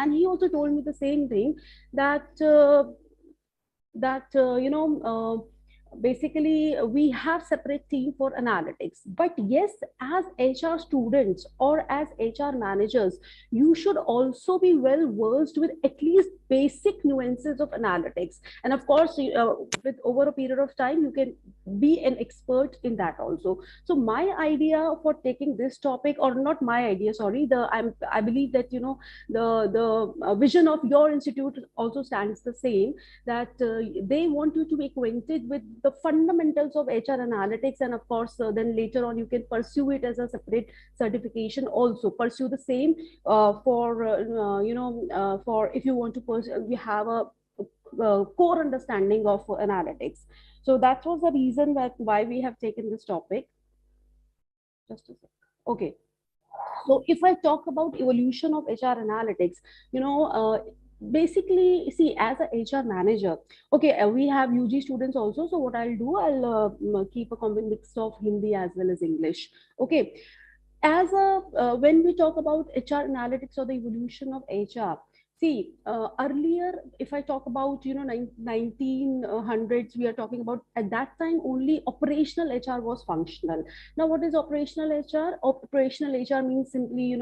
and he also told me the same thing, that basically we have separate team for analytics, but yes, as HR students or as HR managers, you should also be well versed with at least basic nuances of analytics. And of course, with over a period of time, you can be an expert in that also. So my idea for taking this topic, or not my idea, sorry, I believe that the vision of your institute also stands the same, that they want you to be acquainted with the fundamentals of HR analytics, and of course then later on you can pursue it as a separate certification, also pursue the same for if you want to pursue, you have a core understanding of analytics. So that was the reason that why we have taken this topic. Just a sec. Okay. So if I talk about evolution of HR analytics, basically, see, as a HR manager, okay, we have UG students also. So what I'll do, I'll keep a common mix of Hindi as well as English. Okay. As a when we talk about HR analytics or the evolution of HR, see, earlier, if I talk about 1900s, we are talking about, at that time only operational HR was functional. Now what is operational HR? Operational HR means simply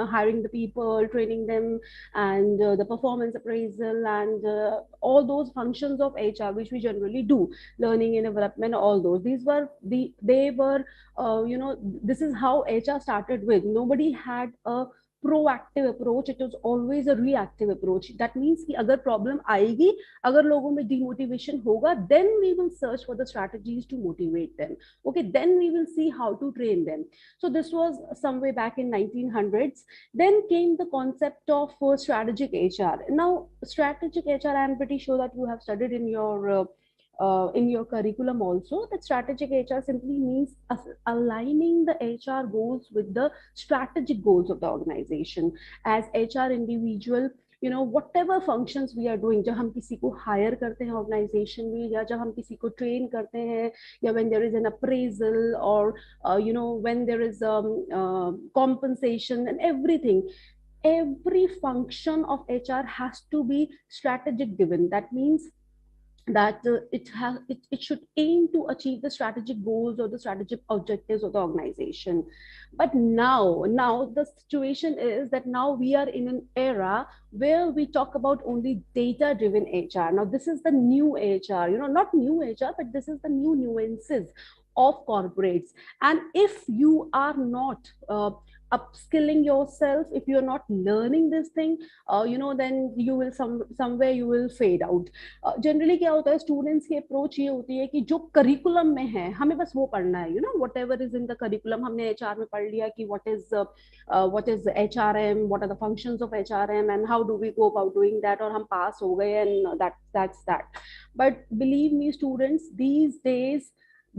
hiring the people, training them, and the performance appraisal, and all those functions of HR which we generally do, learning and development, all those, these were they were this is how HR started with. Nobody had a proactive approach, it was always a reactive approach. That means कि अगर problem आएगी, अगर लोगों में demotivation होगा, then we will search for the strategies to motivate them. Okay, then we will see how to train them. So this was some way back in 1900s. Then came the concept of strategic HR. Now strategic HR, I am pretty sure that you have studied in your curriculum also, that strategic HR simply means aligning the HR goals with the strategic goals of the organization. As HR individual, whatever functions we are doing, जब हम किसी को hire करते हैं organization में, या जब हम किसी को train करते हैं, या when there is an appraisal, or when there is compensation and everything, every function of HR has to be strategic given. That means that it should aim to achieve the strategic goals or the strategic objectives of the organization. But now the situation is that now we are in an era where we talk about only data driven HR. Now this is the new HR, not new HR, but this is the new nuances of corporates. And if you are not upskilling yourself, if you're not learning this thing, then you will somewhere you will fade out. Generally क्या होता है, students की approach ये होती है कि जो curriculum में है हमें बस वो पढ़ना है, whatever is in the curriculum. हमने HR में पढ़ लिया कि what is HRM, what are the functions of HRM, and how do we go about doing that, और हम pass हो गए, and that's that. But believe me, students, these days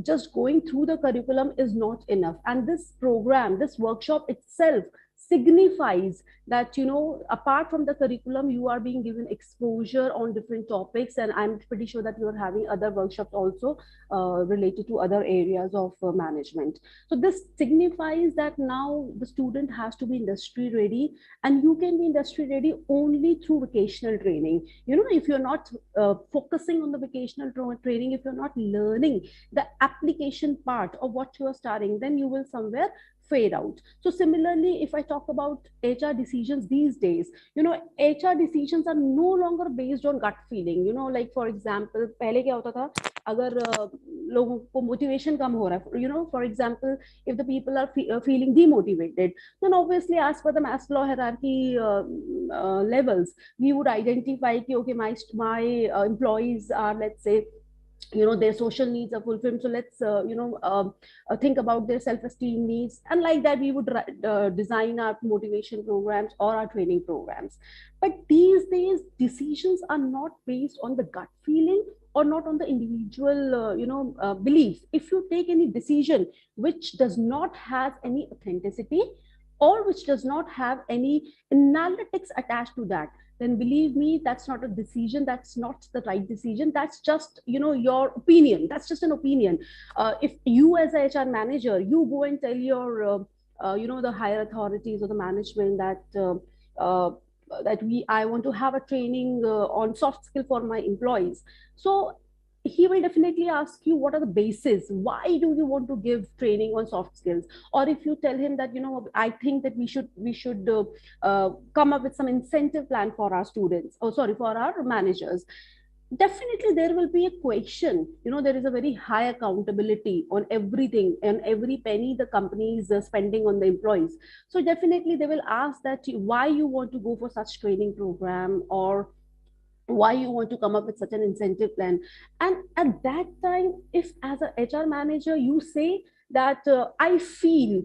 just going through the curriculum is not enough, and this program, this workshop itself signifies that apart from the curriculum, you are being given exposure on different topics, and I'm pretty sure that you are having other workshops also related to other areas of management. So this signifies that now the student has to be industry ready, and you can be industry ready only through vocational training. If you're not focusing on the vocational training, if you're not learning the application part of what you are studying, then you will somewhere fade out. So similarly, if I talk about HR decisions these days, HR decisions are no longer based on gut feeling. Like for example, पहले क्या होता था, अगर लोगों को motivation कम हो रहा है, for example, if the people are feeling demotivated, then obviously as per the Maslow hierarchy levels, we would identify कि okay, my employees are, let's say, their social needs are fulfilled, so let's think about their self-esteem needs, and like that we would design our motivation programs or our training programs. But these days decisions are not based on the gut feeling or not on the individual beliefs. If you take any decision which does not have any authenticity or which does not have any analytics attached to that, then believe me, that's not a decision, that's not the right decision, that's just your opinion, that's just an opinion. If you as a HR manager, you go and tell your the higher authorities or the management that I want to have a training on soft skill for my employees. So he will definitely ask you what are the bases, why do you want to give training on soft skills. Or if you tell him that, I think that we should come up with some incentive plan for our students, or sorry, for our managers, definitely there will be a question. There is a very high accountability on everything and every penny the company is spending on the employees. So definitely they will ask that why you want to go for such training program, or why you want to come up with such an incentive plan. And at that time, if as a HR manager you say that I feel,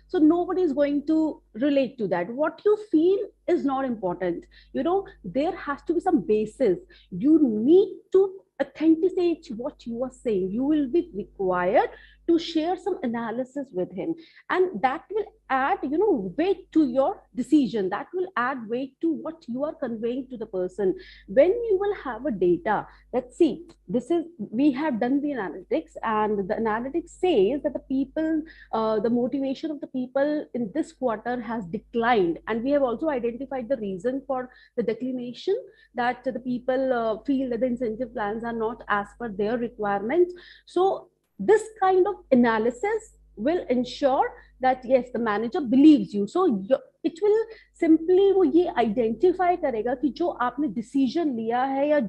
so nobody is going to relate to that. What you feel is not important. There has to be some basis. You need to authenticate what you are saying. You will be required to share some analysis with him, and that will add weight to your decision. That will add weight to what you are conveying to the person. When you will have a data, let's see, this is, we have done the analytics, and the analytics says that the people, the motivation of the people in this quarter has declined, and we have also identified the reason for the declination, that the people feel that the incentive plans are not as per their requirements. So this kind of analysis will ensure that yes, the manager believes you. So it will simply वो ये identify करेगा कि जो आपने decision लिया है, या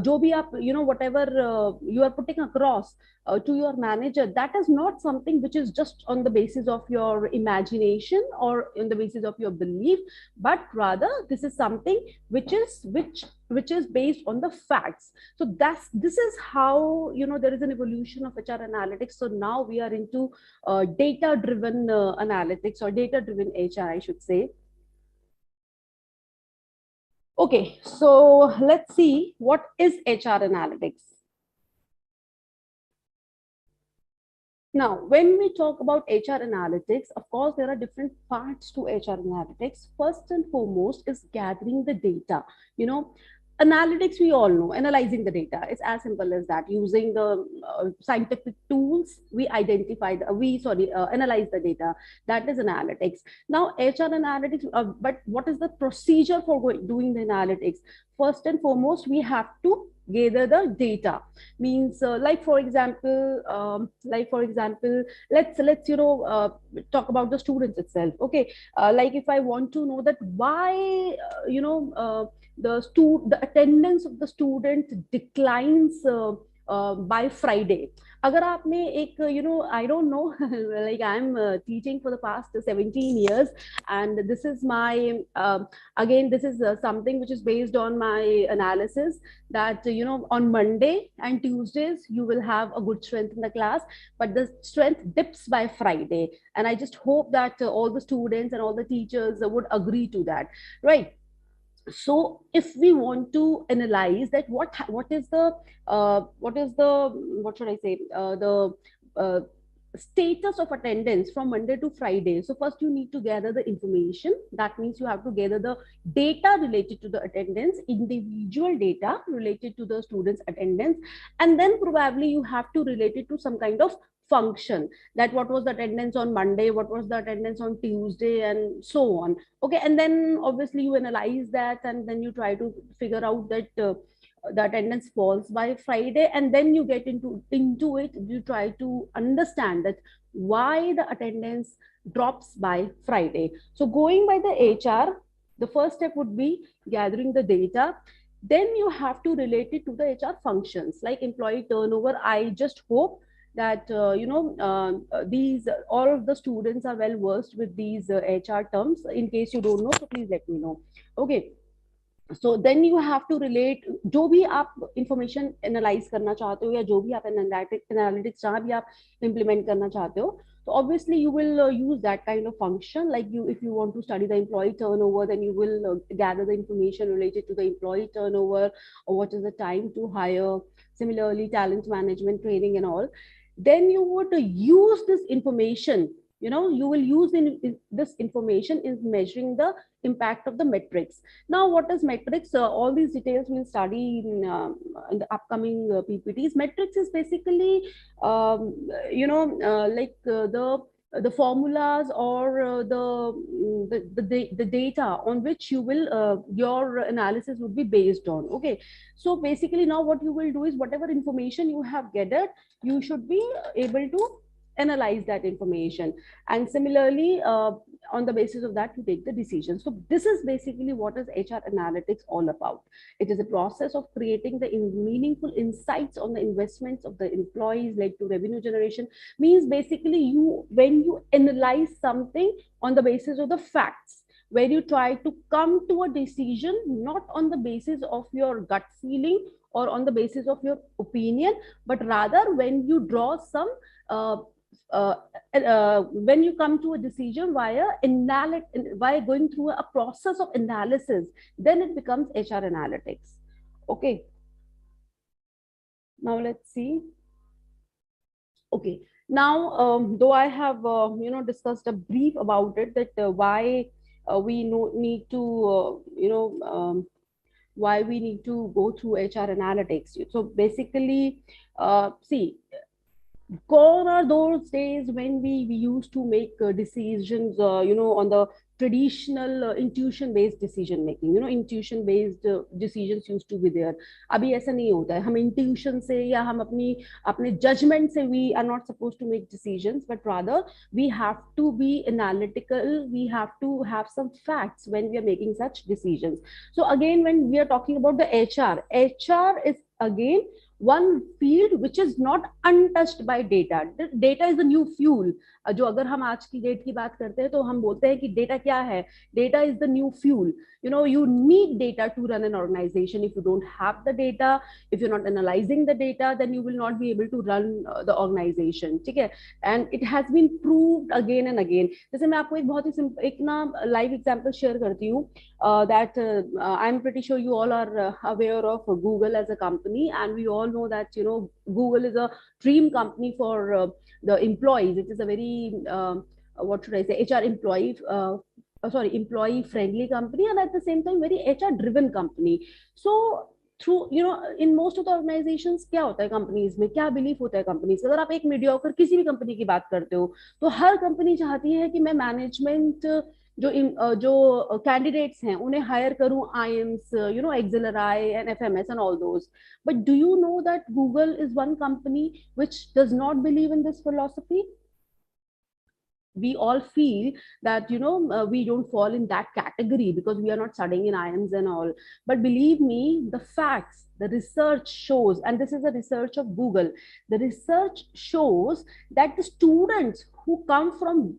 जो भी आप whatever you are putting across to your manager, that is not something which is just on the basis of your imagination or on the basis of your belief, but rather this is something which is based on the facts. So this is how there is an evolution of HR analytics. So now we are into data driven analytics, or data driven HR, I should say. Okay, so let's see what is HR analytics. Now, when we talk about HR analytics, of course, there are different parts to HR analytics. First and foremost is gathering the data. Analytics, we all know, analyzing the data. It's as simple as that. Using the scientific tools, we analyze the data. That is analytics. Now, HR analytics, but what is the procedure for doing the analytics? First and foremost, we have to gather the data. Means like for example, let's talk about the students itself. Okay, like if I want to know that why the attendance of the student declines by Friday. अगर आपने एक I don't know, like I'm teaching for the past 17 years, and this is my again, this is something which is based on my analysis, that on Monday and Tuesdays you will have a good strength in the class, but the strength dips by Friday. And I just hope that all the students and all the teachers would agree to that, right? So if we want to analyze that, what should I say, the uh, status of attendance from Monday to Friday. So first you need to gather the information. That means you have to gather the data related to the attendance, individual data related to the students attendance, and then probably you have to relate it to some kind of function, that what was the attendance on Monday, what was the attendance on Tuesday, and so on. Okay, and then obviously you analyze that, and then you try to figure out that the attendance falls by Friday, and then you get into it. You try to understand that why the attendance drops by Friday. So going by the HR, the first step would be gathering the data. Then you have to relate it to the HR functions like employee turnover. I just hope that these all of the students are well versed with these HR terms. In case you don't know, so please let me know. Okay, so then you have to relate जो भी आप information analyze करना चाहते हो, या जो भी आप analytics जहाँ भी आप implement करना चाहते हो, so obviously you will use that kind of function. Like if you want to study the employee turnover, then you will gather the information related to the employee turnover, or what is the time to hire, similarly talent management training and all. Then you would use this information, you will use this information in measuring the impact of the metrics. Now, what is metrics? All these details we'll study in the upcoming PPTs. Metrics is basically, like the the formulas or the data on which you will your analysis would be based on. Okay, so basically now what you will do is whatever information you have gathered, you should be able to analyze that information, and similarly on the basis of that to take the decision. So this is basically what is HR analytics all about. It is a process of creating the meaningful insights on the investments of the employees led to revenue generation. Means basically you, when you analyze something on the basis of the facts, where you try to come to a decision not on the basis of your gut feeling or on the basis of your opinion, but rather when you draw some uh, uh, when you come to a decision via going through a process of analysis, then it becomes HR analytics. Okay, now let's see. Okay, now though I have discussed a brief about it, that why we need to why we need to go through HR analytics. So basically, see, gone are those days when we used to make decisions on the traditional intuition based decision making. Intuition based decisions used to be there. अभी ऐसा नहीं होता है. हम intuition से या हम अपने judgment से we are not supposed to make decisions, but rather we have to be analytical. We have to have some facts when we are making such decisions. So again, when we are talking about the HR is again one field which is not untouched by data. Data is the new fuel. जो अगर हम आज की date की बात करते हैं तो हम बोलते हैं कि डेटा क्या है. Data is the new fuel. You need data to run an organization. If you don't have the data, if you're not analyzing the data, then you will not be able to run the organization. ठीक है. And it has been proved again and again. जैसे मैं आपको एक बहुत ही एक ना live example share करती हूँ. That I'm pretty sure you all are aware of Google as a company, and we all know that Google is a dream company for the employees. It is a very what should I say, HR employee employee friendly company, and at the same time very HR driven company. So through in most of the organizations क्या होता है companies में, क्या belief होता है companies. अगर आप एक मीडियोकर किसी भी कंपनी की बात करते हो तो हर कंपनी चाहती है कि मैं मैनेजमेंट जो कैंडिडेट्स हैं उन्हें हायर करूं, IIMs, axillary and FMS and all those. But do you know that Google is one company which does not believe in this philosophy? We all feel that we don't fall in that category because we are not studying in IIMs and all. But believe me, the facts, the research shows, and this is a research of Google, the research shows that the students who come from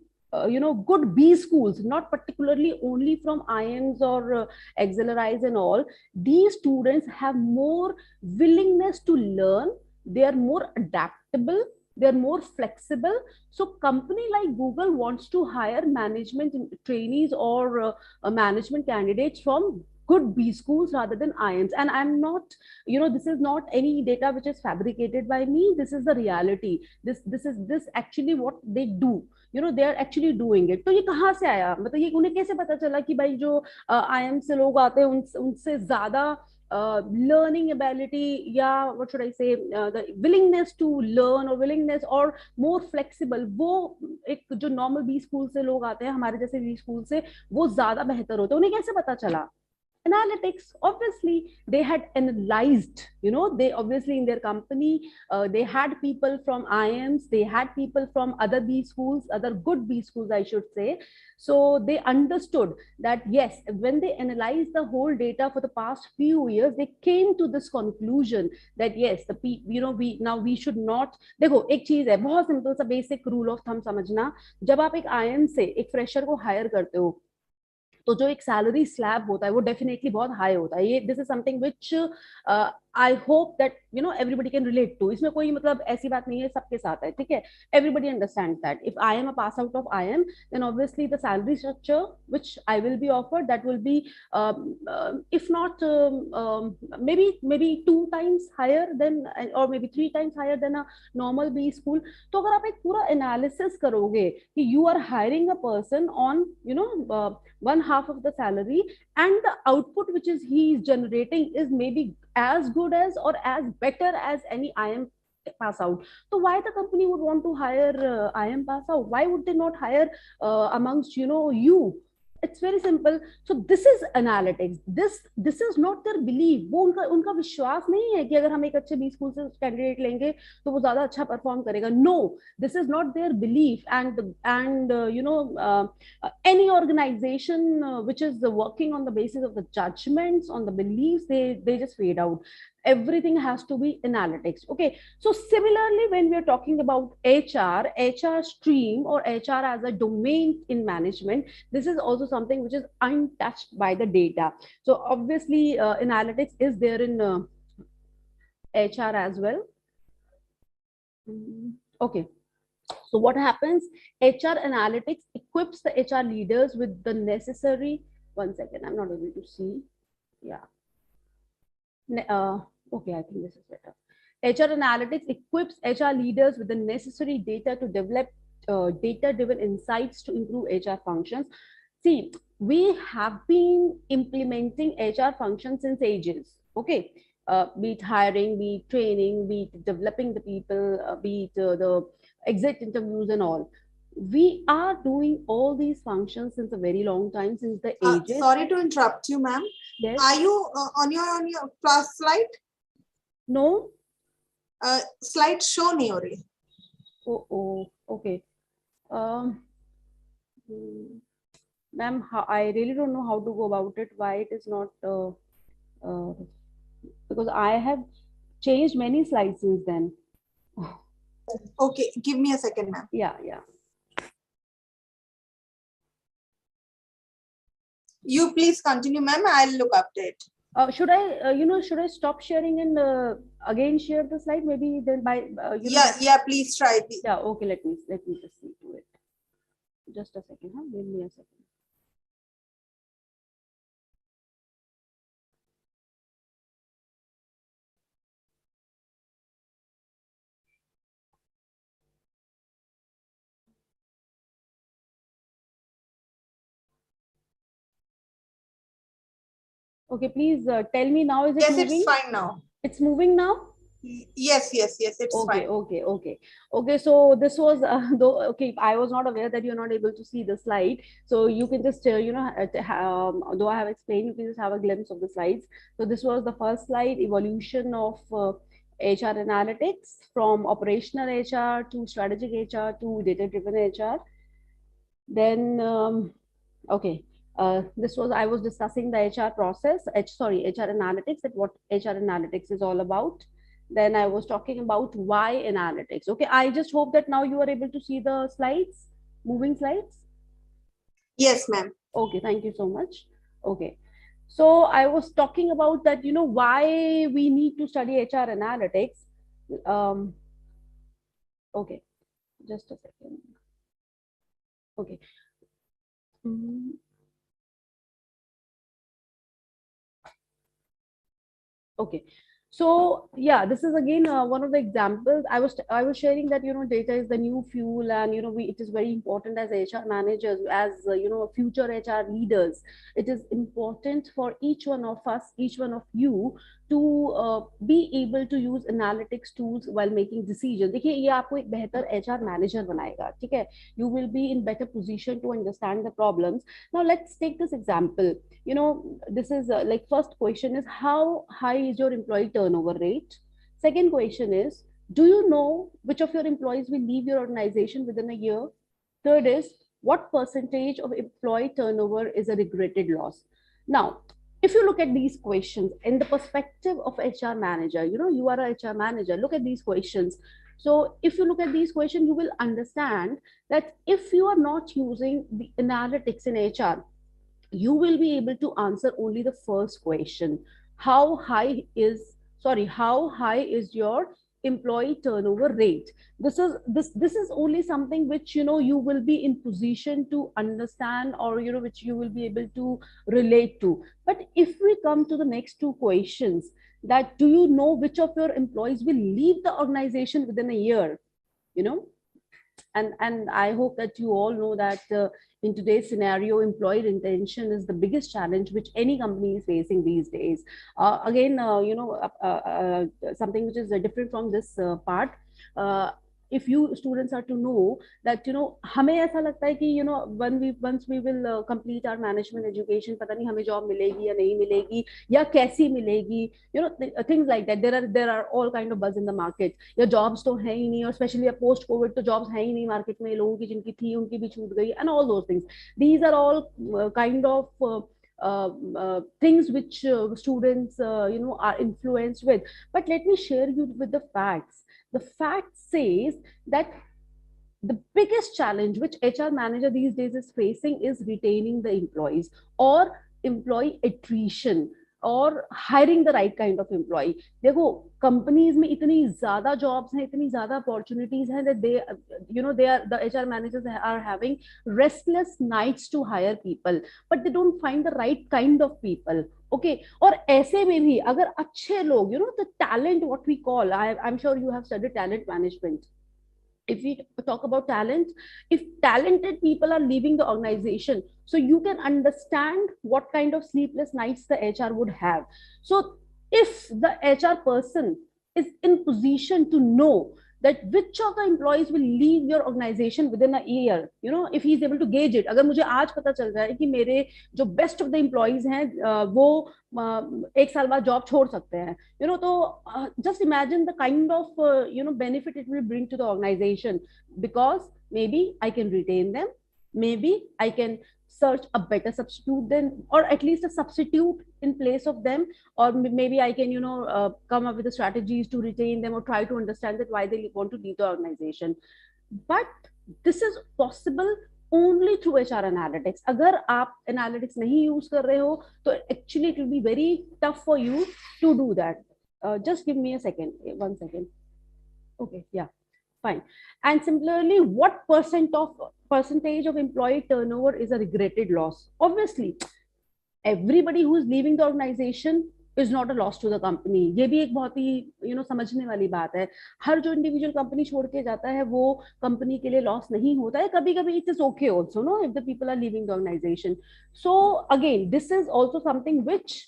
good B schools, not particularly only from IIMs or auxiliaries and all, these students have more willingness to learn. They are more adaptable, they're more flexible. So company like Google wants to hire management trainees or management candidates from good B schools rather than IIMs. And I'm not, this is not any data which is fabricated by me. This is the reality. This actually what they do. They are actually doing it. तो ये कहाँ से आया, मतलब ये उन्हें कैसे पता चला कि भाई जो IIM से लोग आते हैं उनसे ज्यादा learning ability, या what should I say, the willingness to learn or willingness or more flexible, वो एक जो normal B school से लोग आते हैं, हमारे जैसे B school से, वो ज्यादा बेहतर होते हैं. उन्हें कैसे पता चला? Analytics. Obviously they had analyzed, they obviously in their company they had people from IIMs, they had people from other B schools, other good B schools I should say. So they understood that yes, when they analyzed the whole data for the past few years, they came to this conclusion that yes, we should not. देखो एक चीज है, बहुत simple सा basic rule of thumb समझना. जब आप एक IIM से एक फ्रेशर को हायर करते हो तो जो एक सैलरी स्लैब होता है वो डेफिनेटली बहुत हाई होता है. ये this is something which I hope that everybody can relate to. इसमें कोई मतलब ऐसी बात नहीं है, सबके साथ है, ठीक है. Everybody understands that if I am a pass out of IIM, then obviously the salary structure which I will be offered, that will be if not maybe 2 times higher than, or maybe 3 times higher than a normal B school. तो अगर आप एक पूरा analysis करोगे कि you are hiring a person on one half of the salary, and the output which he is generating is maybe as good as or as better as any IIM pass out. So why the company would want to hire IM pass out? Why would they not hire amongst you? It's very simple. So this is analytics. This is not their belief. वो उनका विश्वास नहीं है कि अगर हम एक अच्छे 20 स्कूल से कैंडिडेट लेंगे तो वो ज्यादा अच्छा परफॉर्म करेगा. No, this is not their belief. And any organization which is working on the basis of the judgments, on the beliefs, they just fade out. Everything has to be analytics. Okay, so similarly, when we are talking about HR stream or HR as a domain in management, this is also something which is untouched by the data. So obviously analytics is there in HR as well. Okay, so what happens? HR analytics equips the HR leaders with the necessary, one second, I'm not able to see. Yeah. Okay, I think this is better. HR analytics equips HR leaders with the necessary data to develop data-driven insights to improve HR functions. See, we have been implementing HR functions since ages. Okay, be it hiring, be it training, be it developing the people, be it the exit interviews and all. We are doing all these functions since a very long time, since the ages. Sorry to interrupt you, ma'am. Yes. Are you on your class slide? No. Slide show nahi ho rahi. Oh, okay. Ma'am, I really don't know how to go about it. Why it is not? Because I have changed many slides since then. Okay, give me a second, ma'am. Yeah. You please continue, ma'am. I'll look update. Should I, should I stop sharing and again share the slide? Maybe then by yeah, please try. Yeah, okay. Let me just see to it. Just a second, huh? Give me a second. Okay, please tell me now. Is it moving? Yes, it's fine now. It's moving now? Yes, it's okay, fine. Okay, so this was okay, I was not aware that you're not able to see the slide, so you can just though I have explained, you can just have a glimpse of the slides. So this was the first slide, evolution of HR analytics from operational HR to strategic HR to data driven HR. Then okay, I was discussing the HR process, HR analytics, and what HR analytics is all about. Then I was talking about why analytics. Okay, I just hope that now you are able to see the slides, moving slides. Yes, ma'am. Okay, thank you so much. Okay, so I was talking about that, why we need to study HR analytics. Okay, just a second. Okay. Okay, so yeah, this is again one of the examples. I was sharing that data is the new fuel, and it is very important as HR managers, as future HR leaders. It is important for each one of us, each one of you, to be able to use analytics tools while making decisions. देखिए ये आपको एक बेहतर HR manager बनाएगा, ठीक है? You will be in better position to understand the problems. Now let's take this example. This is like, first question is, how high is your employee turnover rate? Second question is, do you know which of your employees will leave your organization within a year? Third is, what percentage of employee turnover is a regretted loss? Now, if you look at these questions in the perspective of HR manager, you are a HR manager, look at these questions. So if you look at these questions, you will understand that if you are not using the analytics in HR, you will be able to answer only the first question. How high is your employee turnover rate? This is only something which you will be in position to understand, or which you will be able to relate to. But if we come to the next two questions, that do you know which of your employees will leave the organization within a year, and I hope that you all know that in today's scenario, employee retention is the biggest challenge which any company is facing these days. Again, something which is different from this part. if you students are to know that हमें ऐसा लगता है कि once we will complete our management education, पता नहीं हमें job मिलेगी या नहीं मिलेगी या कैसी मिलेगी, things like that. There are all kind of buzz in the market, या jobs तो है ही नहीं, और especially post covid तो jobs है ही नहीं market में, लोगों की जिनकी थी उनकी भी छूट गई, and all those things. These are all kind of things which students are influenced with. But let me share you with the facts. The fact says that the biggest challenge which HR manager these days is facing is retaining the employees, or employee attrition, और hiring the right kind of employ. देखो companies में इतनी ज्यादा jobs हैं, इतनी ज्यादा opportunities हैं, that they are the HR managers are having restless nights to hire people, but they don't find the right kind of people. Okay, और ऐसे में भी अगर अच्छे लोग, the talent what we call, I am sure you have studied talent management. If we talk about talent, if talented people are leaving the organization, so you can understand what kind of sleepless nights the HR would have. So if the HR person is in position to know that which of the employees will leave your organization within a year, if he is able to gauge it, अगर मुझे आज पता चल रहा है कि मेरे जो बेस्ट ऑफ द एम्प्लॉइज हैं वो एक साल बाद जॉब छोड़ सकते हैं, तो just imagine the kind of benefit it will bring to the organization, because maybe I can retain them, maybe I can search a better substitute then, or at least a substitute in place of them, or maybe I can come up with the strategies to retain them, or try to understand that why they want to leave the organization. But this is possible only through HR analytics. अगर आप analytics नहीं use कर रहे हो तो actually it will be very tough for you to do that. Just give me a second, 1 second. Okay, yeah, fine. And similarly, what percentage of employee turnover is a regretted loss? Obviously, everybody who is leaving the organization is not a loss to the company. ये भी एक बहुत ही समझने वाली बात है. हर जो individual company छोड़ के जाता है वो कंपनी के लिए लॉस नहीं होता है. कभी कभी it is okay also, no, if the people are leaving the organisation. So again this is also something which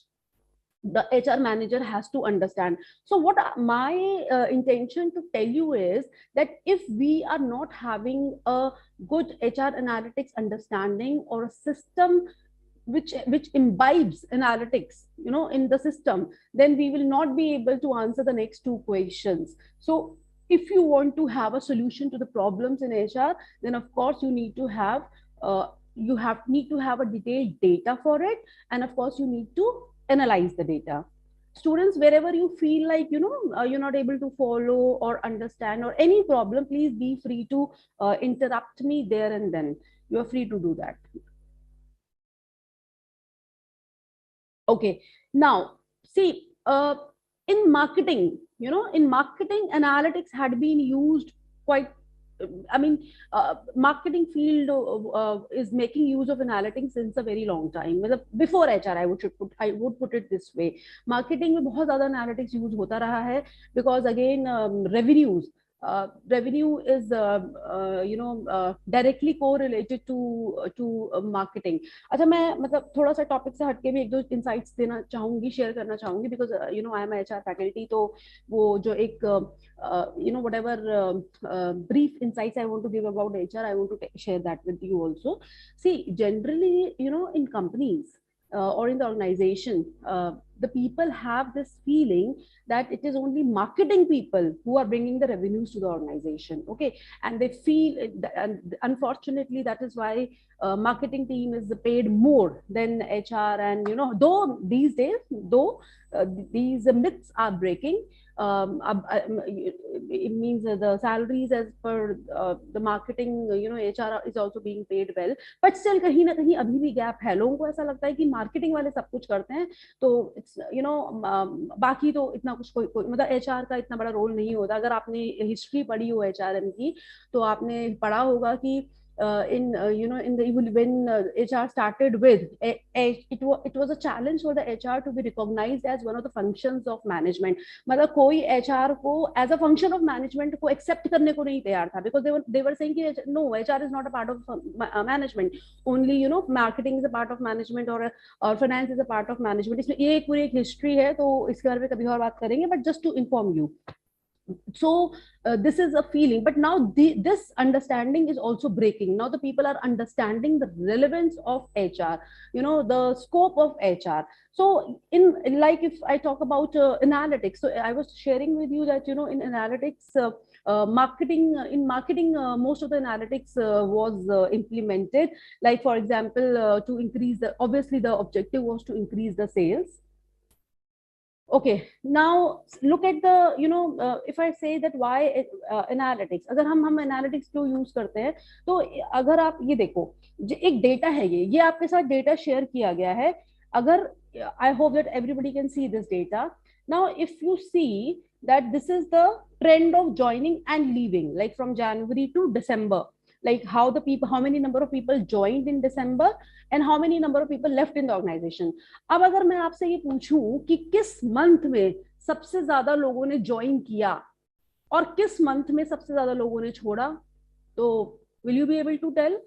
the HR manager has to understand. So what my intention to tell you is that if we are not having a good HR analytics understanding, or a system which imbibes analytics in the system, then we will not be able to answer the next two questions. So if you want to have a solution to the problems in HR, then of course you need to have a detailed data for it, and of course you need to analyze the data. Students, wherever you feel like you're not able to follow or understand or any problem, please be free to interrupt me there and then. You are free to do that. Okay, now see, in marketing, analytics had been used quite, marketing field is making use of analytics since a very long time. Before HR, I would put it this way. Marketing में बहुत ज़्यादा analytics use होता रहा है, because again revenue is directly correlated to marketing. अच्छा, मैं मतलब थोड़ा सा टॉपिक से हटके भी एक दो insights देना चाहूँगी, शेयर करना चाहूँगी, because I am a HR faculty, तो वो जो एक whatever brief insights I want to give about HR, I want to share that with you also. See, generally, in companies or in the organization, the people have this feeling that it is only marketing people who are bringing the revenues to the organization. Okay, and they feel, and unfortunately, that is why marketing team is paid more than HR. And though these days, these myths are breaking. It means the salaries as per the marketing, HR is also being paid well, but still कहीं ना कहीं अभी भी gap है. लोगों को ऐसा लगता है कि मार्केटिंग वाले सब कुछ करते हैं, तो बाकी तो इतना कुछ कोई मतलब HR का इतना बड़ा रोल नहीं होता. अगर आपने हिस्ट्री पढ़ी हो HRM की, तो आपने पढ़ा होगा कि in when HR started with it was a challenge for the HR to be recognized as one of the functions of management. मतलब कोई HR को as a function of management को accept करने को नहीं तैयार था, because they were saying कि no, HR is not a part of management, only marketing is a part of management, or finance is a part of management. इसमें ये पूरी एक history है, तो इसके बारे में कभी और बात करेंगे, but just to inform you. So this is a feeling, but now this understanding is also breaking. Now the people are understanding the relevance of HR, the scope of HR. So like if I talk about analytics, so I was sharing with you that in analytics, marketing in marketing, most of the analytics was implemented. Like for example, to increase the, obviously the objective was to increase the sales. Okay, now look at the, if I say that why analytics, अगर हम analytics क्यों use करते हैं, तो अगर आप ये देखो, एक data है, ये आपके साथ data share किया गया है. अगर I hope that everybody can see this data. Now, if you see that this is the trend of joining and leaving, like from January to December, like how many number of people joined in December and how many number of people left in the organization. अब अगर मैं आपसे ये पूछूं कि किस month में सबसे ज्यादा लोगों ने ज्वाइन किया और किस मंथ में सबसे ज्यादा लोगों ने छोड़ा, तो will you be able to tell?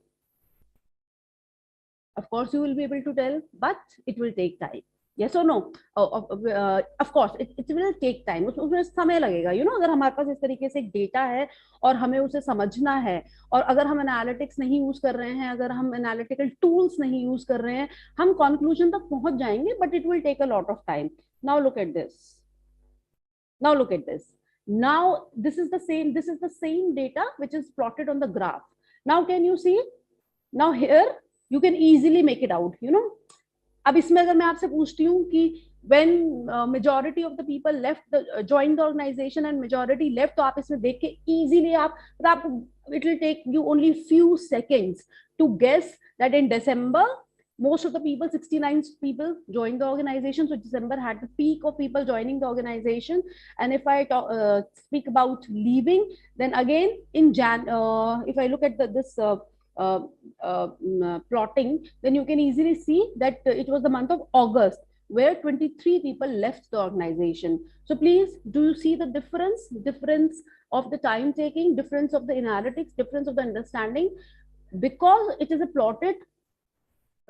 Of course you will be able to tell, but it will take time. Yes or no? Of course it will take time. उसमें समय लगेगा. अगर हमारे पास इस तरीके से एक डेटा है और हमें उसे समझना है, और अगर हम एनालिटिक्स नहीं यूज कर रहे हैं, अगर हम एनालिटिकल टूल्स नहीं यूज कर रहे हैं, हम कंक्लूजन तक पहुंच जाएंगे, but it will take a lot of time. Now look at this. Now look at this. Now this is the same data which is plotted on the graph. Now can you see? Now here you can easily make it out. अब इसमें अगर मैं आपसे पूछती हूँ कि when majority of the people left joined the organization and majority left, तो आप इसमें देख के easily आप it will take you only few seconds to guess that in December most of the people, 69 people, joined the organization. So December had the peak of people joining the organization. And if I speak about leaving, then again in if I look at this plotting, then you can easily see that it was the month of August where 23 people left the organization. So please, do you see the difference of the time taking, difference of the analytics, difference of the understanding? Because it is a plotted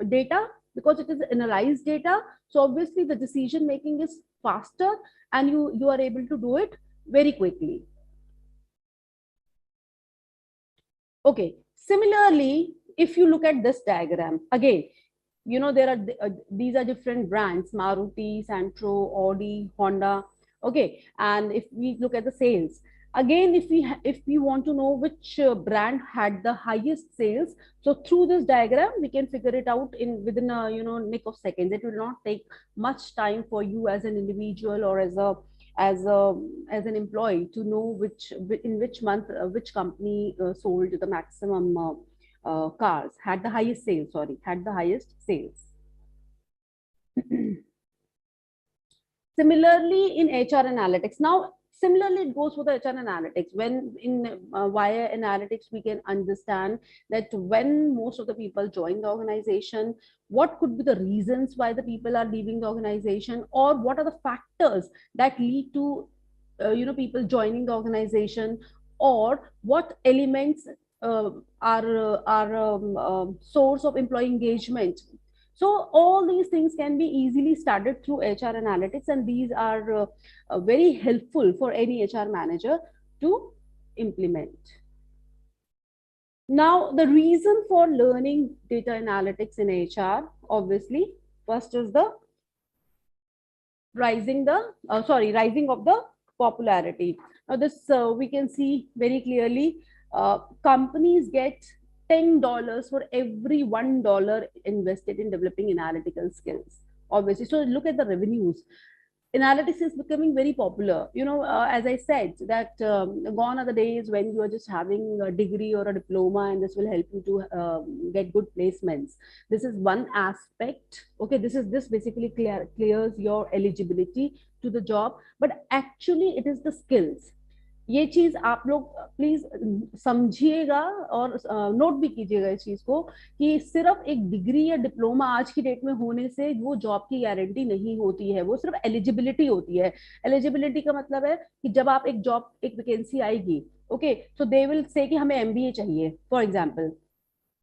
data, because it is analyzed data, so obviously the decision making is faster and you are able to do it very quickly. Okay, similarly, if you look at this diagram again, there are these are different brands: Maruti, Santro, Audi, Honda. Okay, and if we look at the sales again, if we want to know which brand had the highest sales, so through this diagram we can figure it out within a nick of seconds. It will not take much time for you as an individual or as an employee to know in which month which company sold the maximum cars, had the highest sales. Similarly in HR analytics, now similarly it goes for the HR analytics. When in via analytics we can understand that when most of the people join the organization, what could be the reasons why the people are leaving the organization, or what are the factors that lead to people joining the organization, or what elements are source of employee engagement. So all these things can be easily studied through HR analytics, and these are very helpful for any HR manager to implement. Now, the reason for learning data analytics in HR, obviously, first is the rising of the popularity. Now, this we can see very clearly. Companies get $10 for every $1 invested in developing analytical skills. Obviously, so look at the revenues. Analytics is becoming very popular. As I said, that gone are the days when you are just having a degree or a diploma and this will help you to get good placements. This is one aspect. Okay, this basically clears your eligibility to the job, but actually it is the skills. ये चीज आप लोग please समझिएगा और note भी कीजिएगा इस चीज को, कि सिर्फ एक डिग्री या डिप्लोमा आज की डेट में होने से वो जॉब की गारंटी नहीं होती है, वो सिर्फ एलिजिबिलिटी होती है. एलिजिबिलिटी का मतलब है कि जब आप एक वैकेंसी आएगी, okay, so they will say कि हमें एमबीए चाहिए फॉर एग्जांपल,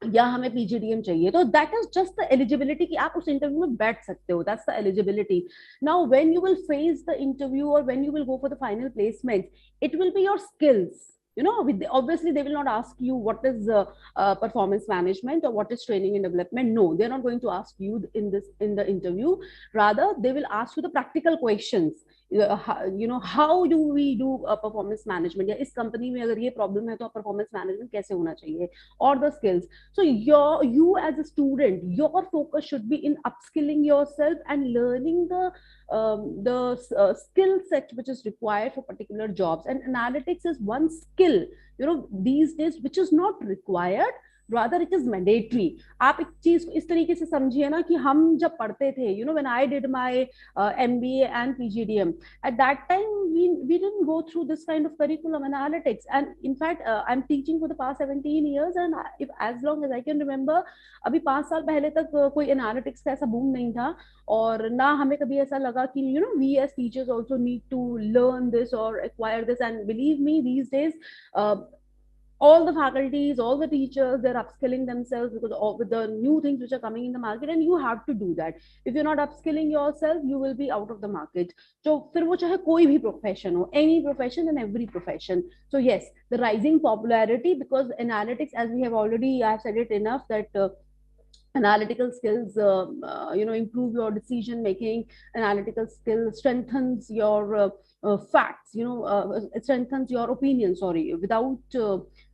या हमें पीजीडीएम चाहिए, तो that is just the eligibility कि आप उस इंटरव्यू में बैठ सकते हो, that's the eligibility. Now when you will face the interview और when you will go for the final placement, it will be your skills. Obviously they will not ask you what is performance management or what is training and development. No, they're not going to ask you in the interview. Rather they will ask you the practical questions. How do we do performance management, या इस company में अगर ये problem है तो performance management कैसे होना चाहिए, or the skills. So you as a student, your focus should be in upskilling yourself and learning the skill set which is required for particular jobs. And analytics is one skill, these days, which is not required, rather it is mandatory. आप एक चीज को इस तरीके से समझिए ना कि हम जब पढ़ते थे, when I did my MBA and PGDM, at that time we didn't go through this kind of curriculum analytics. And in fact I'm teaching for the past 17 years, and if as long as I can remember, अभी 5 साल पहले तक कोई analytics का ऐसा boom नहीं था, और ना हमें कभी ऐसा लगा कि we as teachers also need to learn this or acquire this. And believe me, these days all the faculties, all the teachers, they're upskilling themselves because of with the new things which are coming in the market, and you have to do that. If you're not upskilling yourself, you will be out of the market. So फिर वो चाहे कोई भी profession हो, any profession and every profession. So yes, the rising popularity, because analytics, as we have already, I've said it enough, that analytical skills improve your decision making. Analytical skill strengthens your facts, it strengthens your opinion. Sorry, without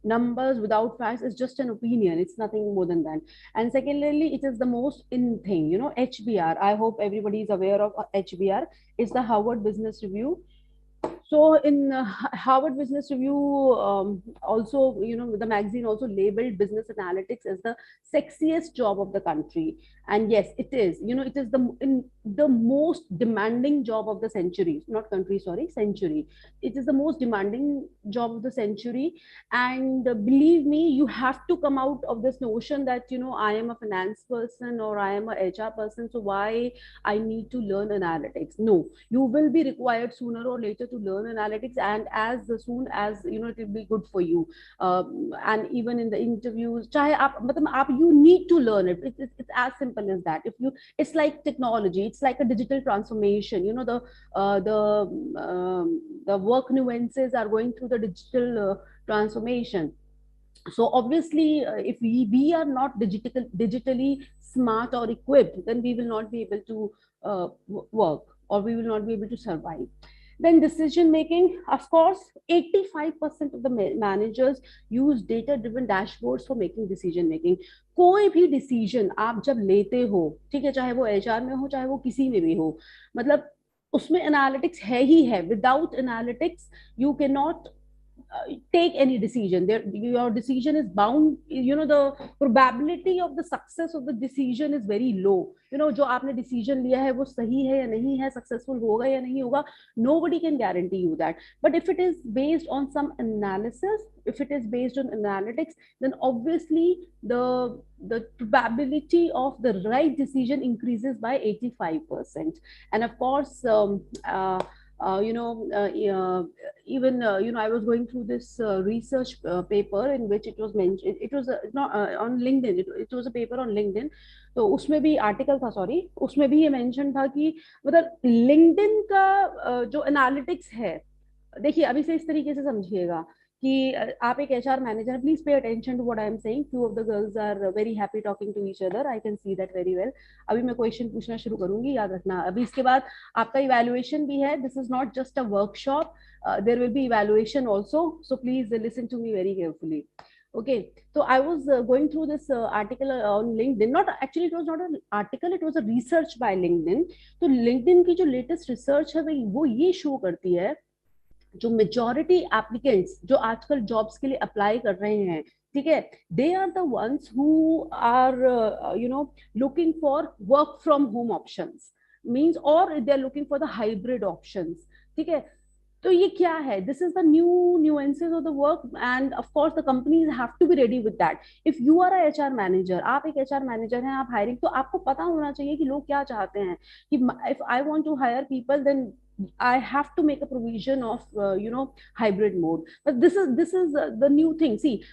numbers, without facts, it's just an opinion, it's nothing more than that. And secondly, it is the most in thing, HBR. I hope everybody is aware of HBR. It's the Harvard Business Review. So in Harvard Business Review, also, the magazine also labeled business analytics as the sexiest job of the country. And yes, it is. It is the most demanding job of the century, not country, sorry, century. It is the most demanding job of the century. And believe me, you have to come out of this notion that, I am a finance person or I am a HR person, so why I need to learn analytics. No, you will be required sooner or later to learn analytics, and as soon as it will be good for you. And even in the interviews, you need to learn it. It's as simple as that. It's like technology, it's like a digital transformation. The work nuances are going through the digital transformation. So obviously, if we are not digitally smart or equipped, then we will not be able to work, or we will not be able to survive. Then decision making, of course, 85% of the managers use data driven dashboards for making decision making. कोई भी decision आप जब लेते हो, ठीक है, चाहे वो एचआर में हो, चाहे वो किसी में भी हो, मतलब उसमें एनालिटिक्स है ही है. Without analytics you can not take any decision. Your decision is bound, the probability of the success of the decision is very low. जो आपने decision लिया है वो सही है या नहीं है, successful होगा या नहीं होगा, nobody can guarantee you that. But if it is based on some analysis, if it is based on analytics, then obviously the probability of the right decision increases by 85%. And of course, even I was going through this research paper in which it was mentioned, it was not on LinkedIn, it was a paper on LinkedIn. तो उसमें भी article था, sorry, उसमें भी ये mention था कि मतलब लिंक्डइन का जो एनालिटिक्स है, देखिए अभी से इस तरीके से समझिएगा कि आप एक HR manager, please pay attention to what I am saying. Few of the girls are very happy talking to each other, I can see that very well. अभी मैं क्वेश्चन पूछना शुरू करूंगी, याद रखना. अभी इसके बाद आपका इवैल्यूएशन भी है. This is not just a workshop, there will be evaluation also, so please listen to me very carefully. Okay, so I was going through this article on LinkedIn. Not actually, it was not an article, it was a research by LinkedIn. तो LinkedIn की जो latest research है वो ये show करती है, जो majority applicants जो आजकल जॉब्स के लिए अप्लाई कर रहे हैं, ठीक है, they are the ones who are looking for work from home options, means, और they are looking for the hybrid options. ठीक है, तो ये क्या है? This is the new nuances of the work, and of course the companies have to be ready with that. If you are a HR manager, आप एक HR manager हैं, आप हायरिंग, तो आपको पता होना चाहिए कि लोग क्या चाहते हैं. कि if I want to hire people, then I have to make a provision of hybrid mode. But this is the new thing. See,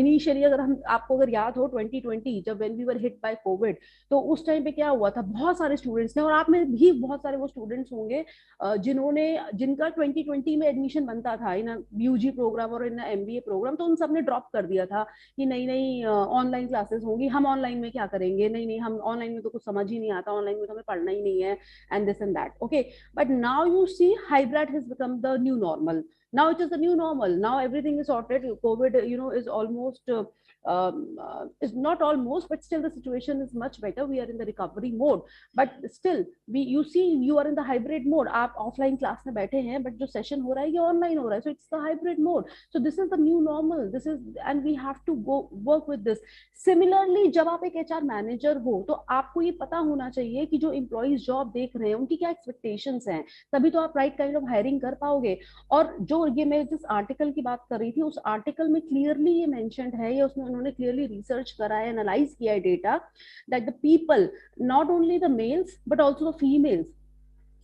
initially अगर हम आपको अगर याद हो 2020 जब when we were hit by COVID, तो उस टाइम पे क्या हुआ था, बहुत सारे स्टूडेंट्स ने, और आप में भी बहुत सारे वो स्टूडेंट्स होंगे जिन्होंने जिनका 2020 में एडमिशन बनता था इन यूजी प्रोग्राम और इन एमबीए प्रोग्राम, तो उन सब ने ड्रॉप कर दिया था कि नहीं नहीं ऑनलाइन क्लासेस होंगी, हम ऑनलाइन में क्या करेंगे, नहीं नहीं हम ऑनलाइन में तो कुछ समझ ही नहीं आता, ऑनलाइन में तो हमें पढ़ना ही नहीं है, and this and that. Okay, but now you see hybrid has become the new normal. Now it is the new normal. Now everything is sorted. COVID is almost is not almost, but still the situation is much better. We are in the recovery mode, but still you see you are in the hybrid mode. आप offline class में बैठे हैं, but जो session हो रहा है ये online हो रहा है, so it's the hybrid mode. So this is the new normal. This is, and we have to go work with this. Similarly, जब आप एक HR मैनेजर हो तो आपको ये पता होना चाहिए कि जो एम्प्लॉइज जॉब देख रहे हैं उनकी क्या एक्सपेक्टेशंस हैं, तभी तो आप राइट काइंड ऑफ हायरिंग कर पाओगे. और जो ये मैं जिस आर्टिकल की बात कर रही थी, उस आर्टिकल में क्लियरली ये मेंशन्ड है, या उसमें उन्होंने क्लियरली रिसर्च करा है, एनालाइज किया है data, that the people, not only the mails but also the females,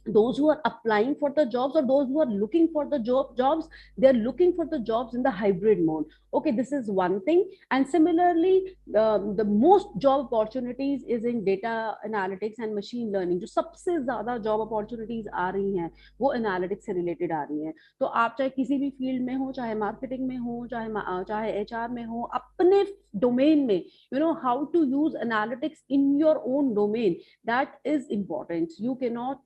those who are applying for the jobs or those who are looking for the jobs, they're looking for the jobs in the hybrid mode. Okay, this is one thing. And similarly, the most job opportunities is in data analytics and machine learning. जो सबसे ज्यादा job opportunities आ रही हैं वो analytics से related आ रही हैं. तो आप चाहे किसी भी field में हो, चाहे marketing में हो, चाहे HR में हो, अपने domain में, how to use analytics in your own domain, that is important. You cannot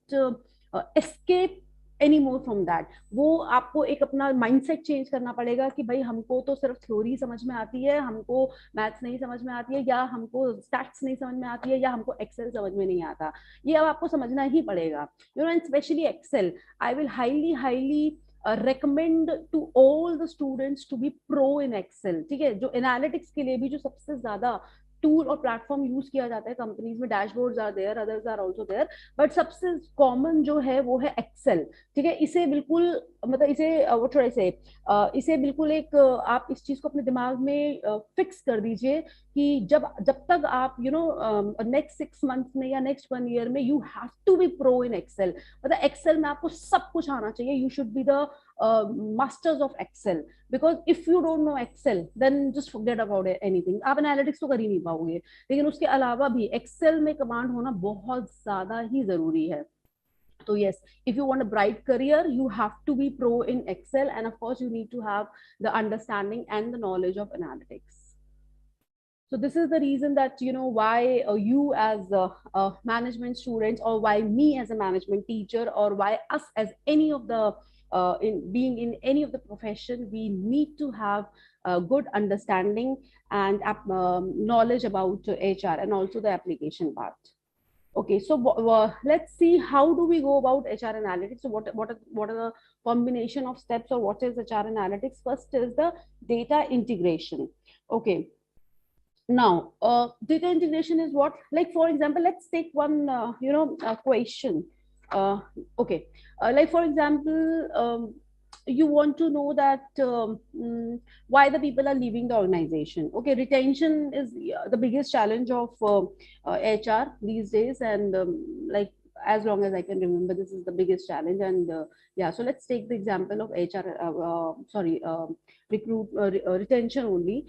escape any more from that. वो आपको एक अपना माइंडसेट चेंज करना पड़ेगा कि भाई हमको तो सिर्फ थ्योरी समझ में आती है, हमको मैथ्स नहीं समझ में आती है, या हमको स्टैट्स नहीं समझ में आती है, या हमको एक्सेल समझ में नहीं आता. ये अब आपको समझना ही पड़ेगा, and specially Excel. I will highly recommend to all the students to be pro in Excel. ठीक है, जो एनालिटिक्स के लिए भी जो सबसे ज्यादा टूल और प्लेटफॉर्म यूज किया जाता है कंपनीज में, dashboards are there, others are also there, but सबसे कॉमन जो है वो है एक्सेल. ठीक है, इसे बिल्कुल, मतलब इसे वो थोड़ा से इसे बिल्कुल एक आप इस चीज को अपने दिमाग में फिक्स कर दीजिए कि जब तक आप नेक्स्ट 6 मंथ्स में या नेक्स्ट 1 ईयर में you have to be pro in Excel. मतलब एक्सेल में आपको सब कुछ आना चाहिए. You should be the masters of Excel, because if you don't know Excel then just forget about anything. आप एनालिटिक्स तो कर ही नहीं पाओगे, लेकिन उसके अलावा भी एक्सेल में कमांड होना बहुत ज्यादा ही जरूरी है. So yes, if you want a bright career, you have to be pro in Excel, and of course you need to have the understanding and the knowledge of analytics. So this is the reason that why you as management students, or why me as a management teacher, or why us as any of the in being in any of the profession, we need to have a good understanding and knowledge about HR and also the application part. Okay, so let's see how do we go about HR analytics. So what are the combination of steps, or what is HR analytics? First is the data integration. Okay. Now, data integration is what? Like, for example, let's take one, question. Okay, like for example, you want to know that why the people are leaving the organization. Okay, retention is the biggest challenge of HR these days, and like as long as I can remember, this is the biggest challenge. And yeah, so let's take the example of HR. Retention only.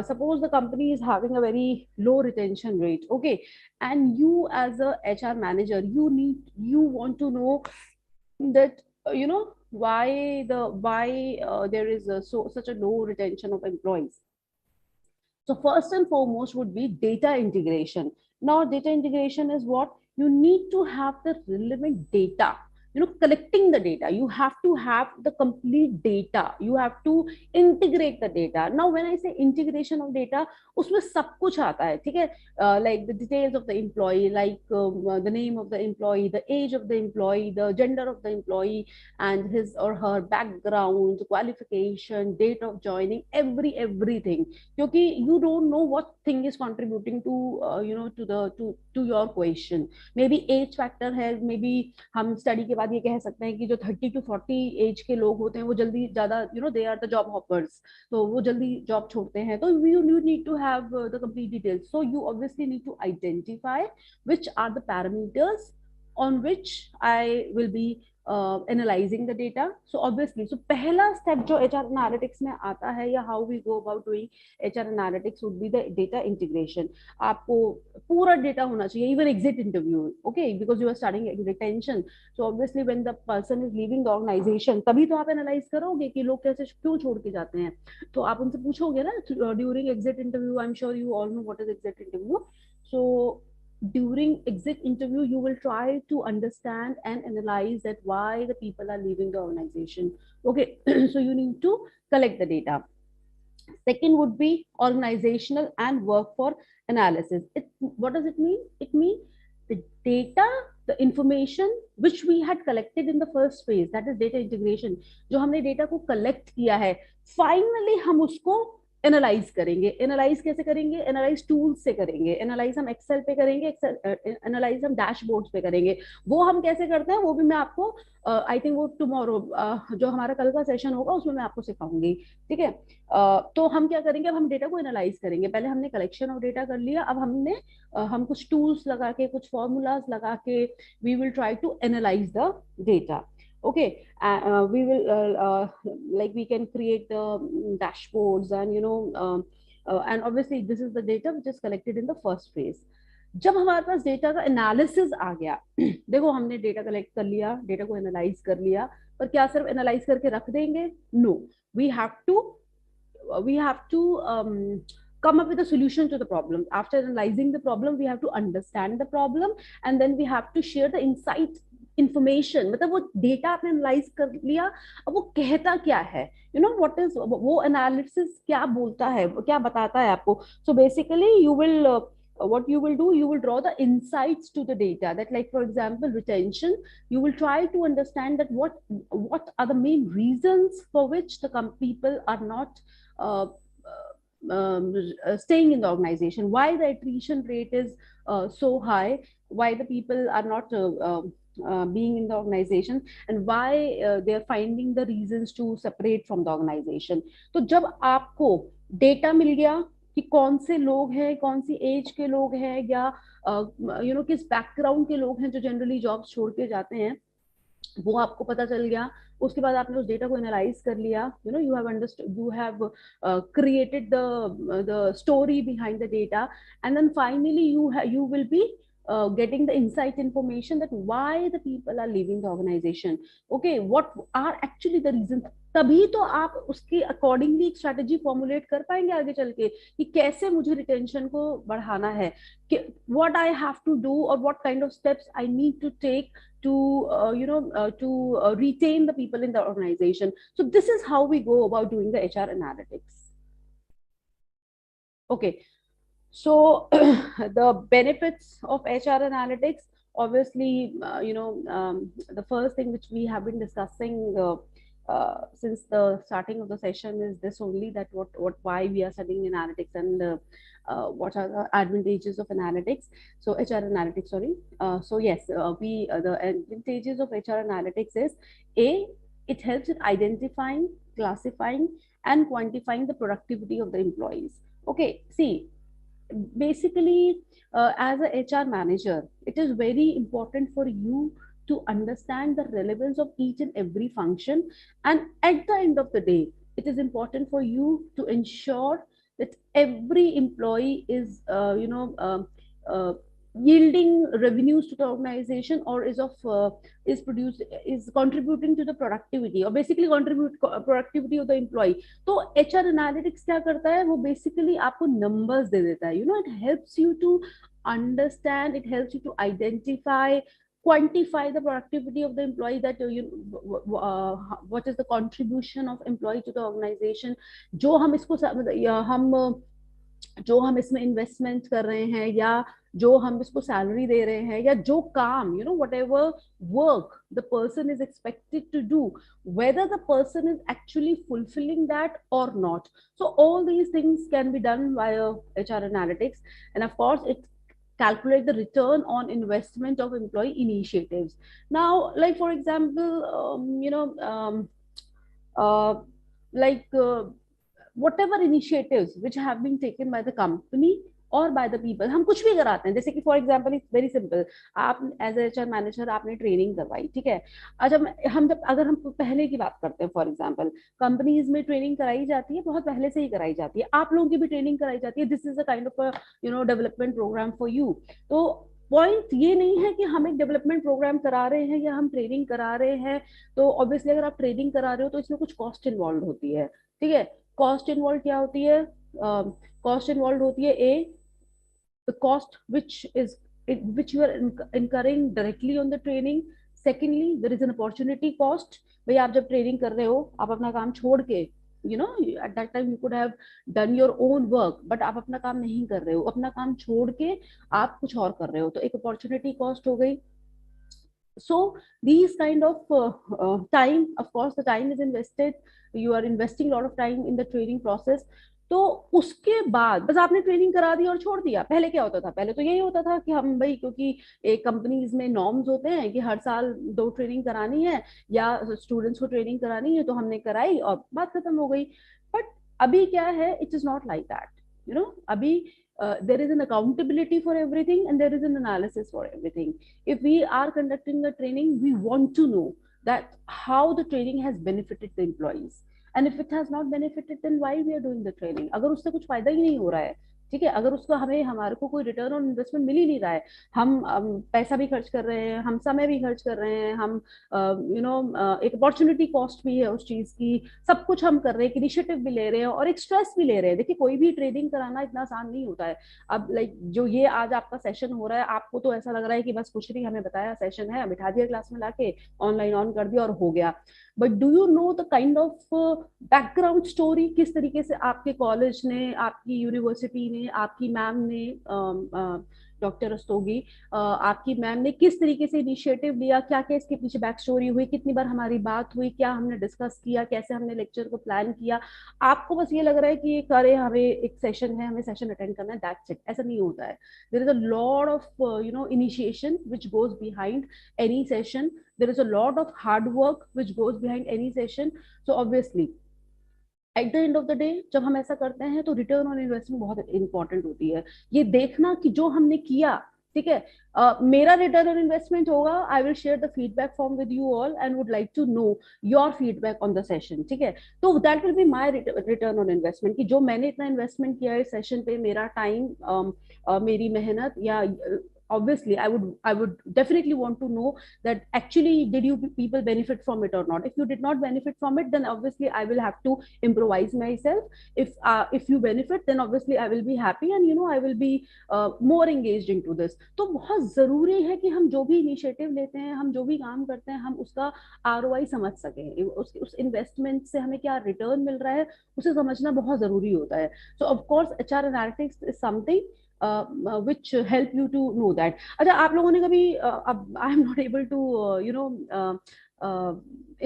Suppose the company is having a very low retention rate, okay, and you as a HR manager, you want to know that why there is such a low retention of employees. So first and foremost would be data integration. Now data integration is what? You need to have the relevant data, collecting the data. You have to have the complete data. You have to integrate the data. Now when I say integration of data, उसमें सब कुछ आता है, ठीक है? Like the details of the employee, like the name of the employee, the age of the employee, the gender of the employee, and his or her background, qualification, date of joining, everything. क्योंकि you don't know what thing is contributing to to your question. Maybe age factor है, maybe हम study के बाद ये कह सकते हैं कि जो 30 to 40 एज के लोग होते हैं वो जल्दी ज्यादा they are the job hoppers, तो वो जल्दी जॉब छोड़ते हैं. तो you need to have the complete details. So you obviously need to identify which are the parameters on which I will be analysing the data. So obviously so पहला step जो HR analytics में आता है या how we go about doing HR analytics would be the data integration. आपको पूरा data होना चाहिए, even exit interview, okay, because you are starting retention. So obviously when the person is leaving the organisation, तभी तो आप analyse करोगे कि लोग कैसे क्यों छोड़ के जाते हैं. तो आप उनसे पूछोगे ना during exit interview. I am sure you all know what is exit interview. So during exit interview you will try to understand and analyze that why the people are leaving the organization. Okay. So you need to collect the data. Second would be organizational and workforce analysis. What does it mean? It means the data, the information which we had collected in the first phase, that is data integration. जो हमने data को collect किया है, finally हम उसको analyse करेंगे. Analyse कैसे करेंगे? एनालाइज टूल्स से करेंगे. एनालाइज हम एक्सेल पे करेंगे, एनालाइज हम डैशबोर्ड्स पे करेंगे. वो हम कैसे करते हैं वो भी मैं आपको आई थिंक वो टुमारो जो हमारा कल का सेशन होगा उसमें मैं आपको सिखाऊंगी. ठीक है. तो हम क्या करेंगे, अब हम डेटा को एनालाइज करेंगे. पहले हमने कलेक्शन ऑफ डेटा कर लिया, अब हम कुछ टूल्स लगा के, कुछ फॉर्मूलाज लगा के we will try to analyse the data. Okay. We will like we can create the dashboards and and obviously this is the data which is collected in the first phase. जब हमारे पास data का analysis आ गया, देखो हमने data collect कर लिया, data को analyse कर लिया, पर क्या सिर्फ एनालाइज करके रख देंगे? No, we have to come up with a solution to the problem. After analyzing the problem we have to understand the problem and then we have to share the insight information. मतलब वो data आपने analyse कर लिया, अब वो कहता क्या है, व्हाट इज वो एनालिसिस क्या बोलता है, क्या बताता है आपको. So basically you will what you will do, you will draw the insights to the data. That, like for example retention, you will try to understand that what are the main reasons for which the people are not staying in the organization, why the attrition rate is so high, why the people are not being in the organization, and why they are finding the reasons to separate from the organization. तो जब आपको data मिल गया कि कौन से लोग हैं, कौन सी एज के लोग हैं, या किस बैकग्राउंड के लोग हैं जो जनरली जॉब्स छोड़ के जाते हैं, वो आपको पता चल गया. उसके बाद आपने उस डेटा को एनालाइज कर लिया, you have understood, you have created the story behind the data, and then finally you will be getting the insight information that why the people are leaving the organization. Okay, what are actually the reasons. तभी तो आप उसके accordingly एक strategy formulate कर पाएंगे आगे चल के कि कैसे मुझे रिटेंशन को बढ़ाना है, what I have to do or what kind of steps I need to take to retain the people in the organization. So this is how we go about doing the HR analytics. Okay. So the benefits of HR analytics, obviously, the first thing which we have been discussing since the starting of the session is this only, that why we are studying analytics and what are the advantages of analytics. So HR analytics, sorry. So yes, the advantages of HR analytics is it helps in identifying, classifying, and quantifying the productivity of the employees. Okay, see. Basically, as a HR manager, it is very important for you to understand the relevance of each and every function, and at the end of the day it is important for you to ensure that every employee is yielding revenues to the organization, or is contributing to the productivity, or basically contribute productivity of the employee. तो HR analytics क्या करता है, वो basically आपको numbers दे देता है. It helps you to understand, it helps you to identify, quantify the productivity of the employee, that what is the contribution of employee to the organization. जो हम इसमें इन्वेस्टमेंट कर रहे हैं, या जो हम इसको सैलरी दे रहे हैं, या जो काम, whatever work the person is expected to do, whether the person is actually fulfilling that or not. So all these things can be done via HR analytics, and of course it calculate the return on investment of employee initiatives. Now, like for example, whatever initiatives which have been taken by the company और by the people. हम कुछ भी कराते हैं, जैसे कि for example it's very simple, आप as H R manager आपने ट्रेनिंग करवाई, ठीक है। अच्छा, हम जब अगर हम पहले की बात करते हैं, फॉर एग्जांपल कंपनीज में ट्रेनिंग कराई जाती है, बहुत पहले से ही कराई जाती है, आप लोगों की भी ट्रेनिंग कराई जाती है, this is a kind of development programme for you. तो पॉइंट ये नहीं है कि हम एक डेवलपमेंट प्रोग्राम करा रहे हैं या हम ट्रेनिंग करा रहे हैं, तो ऑब्वियसली अगर आप ट्रेनिंग करा रहे हो तो इसमें कुछ कॉस्ट इन्वॉल्व होती है, ठीक है। कॉस्ट इन्वॉल्व क्या होती है? कॉस्ट इन्वॉल्व होती है, ए, the cost which you are incurring directly on the training. Secondly, there is an opportunity cost, भाई आप जब ट्रेनिंग कर रहे हो, आप अपना काम छोड़ के, you know, at that time you could have done your own work, but आप अपना काम नहीं कर रहे हो, अपना काम छोड़ के आप कुछ और कर रहे हो, तो एक अपॉर्चुनिटी कॉस्ट हो गई। So these kind of time, of course the time is invested, you are investing a lot of time in the training process। तो उसके बाद बस आपने ट्रेनिंग करा दी और छोड़ दिया। पहले क्या होता था? पहले तो यही होता था कि हम भाई, क्योंकि एक कंपनीज में नॉर्म्स होते हैं कि हर साल 2 ट्रेनिंग करानी है या स्टूडेंट्स को ट्रेनिंग करानी है, तो हमने कराई और बात खत्म हो गई। बट अभी क्या है, it is not like that, you know. अभी there is an accountability for everything and there is an analysis for everything. If we are conducting the training, we want to know that how the training has benefited the employees, and if it has not benefited, then why we are doing the training? अगर उससे कुछ फायदा ही नहीं हो रहा है, ठीक है, अगर उसका हमें हमारे को कोई रिटर्न ऑन इन्वेस्टमेंट मिल ही नहीं रहा है, हम पैसा भी खर्च कर रहे हैं, हम समय भी खर्च कर रहे हैं, हम एक अपॉर्चुनिटी कॉस्ट भी है उस चीज की, सब कुछ हम कर रहे हैं, इनिशिएटिव भी ले रहे हैं और एक स्ट्रेस भी ले रहे हैं। देखिए, कोई भी ट्रेनिंग कराना इतना आसान नहीं होता है। अब लाइक जो ये आज आपका सेशन हो रहा है, आपको तो ऐसा लग रहा है कि बस कुछ नहीं, हमें बताया सेशन है, बिठा दिया क्लास में लाके, ऑनलाइन ऑन कर दिया और हो गया। But do you know the kind of background story, किस तरीके से आपके कॉलेज ने, आपकी यूनिवर्सिटी ने, आपकी मैम ने, डॉक्टर रस्तोगी, आपकी मैम ने किस तरीके से इनिशिएटिव लिया, क्या क्या इसके पीछे बैक स्टोरी हुई, कितनी बार हमारी बात हुई, क्या हमने डिस्कस किया, कैसे हमने लेक्चर को प्लान किया। आपको बस ये लग रहा है कि ये करे, हमें एक सेशन है, हमें सेशन अटेंड करना है, दैट्स इट। ऐसा नहीं होता है। There is a lot of initiation which goes behind any session, there is a lot of hard work which goes behind any session। So obviously at the end of the day जब हम ऐसा करते हैं तो return on investment बहुत important होती है। ये देखना कि जो हमने किया, ठीक है, मेरा रिटर्न ऑन इन्वेस्टमेंट होगा, I will share the feedback form with you all and would like to know your feedback on the session, ठीक है। तो that will be my return on investment, कि जो मैंने इतना इन्वेस्टमेंट किया है इस सेशन पे, मेरा टाइम, मेरी मेहनत, या obviously I would definitely want to know that actually did you people benefit from it or not. If you did not benefit from it, then obviously I will have to improvise myself. If you benefit, then obviously I will be happy and I will be more engaged into this। तो बहुत जरूरी है कि हम जो भी initiative लेते हैं, हम जो भी काम करते हैं, हम उसका ROI समझ सकें, उस इन्वेस्टमेंट से हमें क्या रिटर्न मिल रहा है, उसे समझना बहुत जरूरी होता है। सो of course HR analytics is something which help you to know that। अच्छा, आप लोगों ने कभी अब I am not able to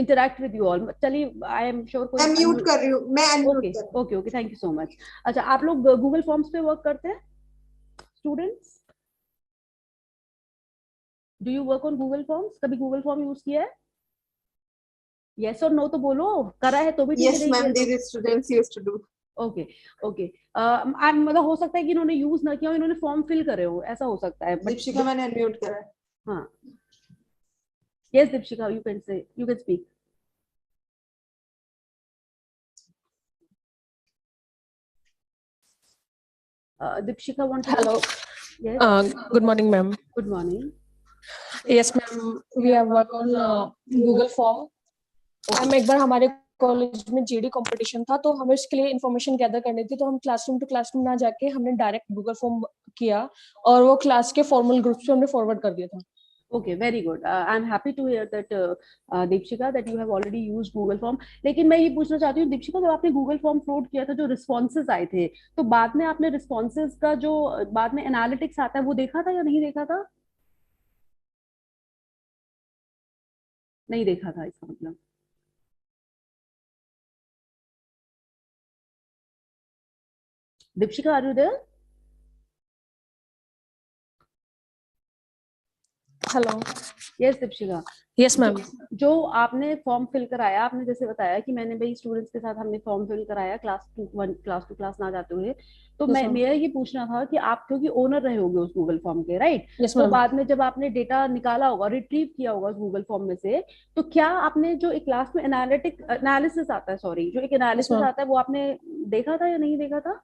interact with you all, चलिए आई एम श्योर कोई मैं म्यूट कर रही हूँ, मैं अनम्यूट ओके कर रही हूँ। Okay okay, thank you so much. अच्छा, आप लोग गूगल फॉर्म्स पे वर्क करते हैं students? Do you work on Google forms? कभी गूगल फॉर्म यूज किया है? यस और नो तो बोलो, करा है तो भी ठीक है, Yes, नहीं किया ma'am, तो? these students used to do. Okay okay, मतलब हो सकता है कि इन्होंने यूज ना किया हो, इन्होंने फॉर्म फिल करे हो, ऐसा हो सकता है, बट दीपिका मैंने अनम्यूट करा है। हाँ, yes Dipshika, you can say, you can speak। Dipshika want to Hello. yes, Good morning, ma'am. good morning। Yes, ma'am. We have worked on Google Form. हम एक बार हमारे कॉलेज में जेडी कंपटीशन था, तो हमें उसके लिए इन्फॉर्मेशन गैदर करनी थी, तो हम क्लासरूम टू क्लासरूम ना जाके हमने डायरेक्ट गूगल फॉर्म किया और वो क्लास के फॉर्मल ग्रुप से हमने फॉरवर्ड कर दिया था। Okay, very good। I'm happy to hear that Deepshika, that you have already used Google Form। लेकिन मैं ये पूछना चाहती हूँ दीपिका, जब आपने Google Form फ्लोट किया था, जो रिस्पॉन्सेज आए थे, तो बाद में आपने रिस्पॉन्सेज का जो बाद में एनालिटिक्स आता है वो देखा था या नहीं देखा था? नहीं देखा था, इसका मतलब। Deepika, are you there? Hello. Yes Deepshikha. Yes ma'am. जो आपने फॉर्म फिल कराया, आपने जैसे बताया कि मैंने भाई स्टूडेंट्स के साथ हमने फॉर्म फिल कराया क्लास टू क्लास ना जाते हुए, तो Yes, मैं ma'am. मेरा ये पूछना था कि आप क्योंकि ओनर रहे होगे उस गूगल फॉर्म के, राइट? Yes, तो ma'am. बाद में जब आपने डेटा निकाला होगा, रिट्रीव किया होगा उस गूगल फॉर्म में से, तो क्या आपने जो एक क्लास में एनालिसिस आता है, सॉरी, जो एक Yes, एनालिसिस ma'am. आता है, वो आपने देखा था या नहीं देखा था?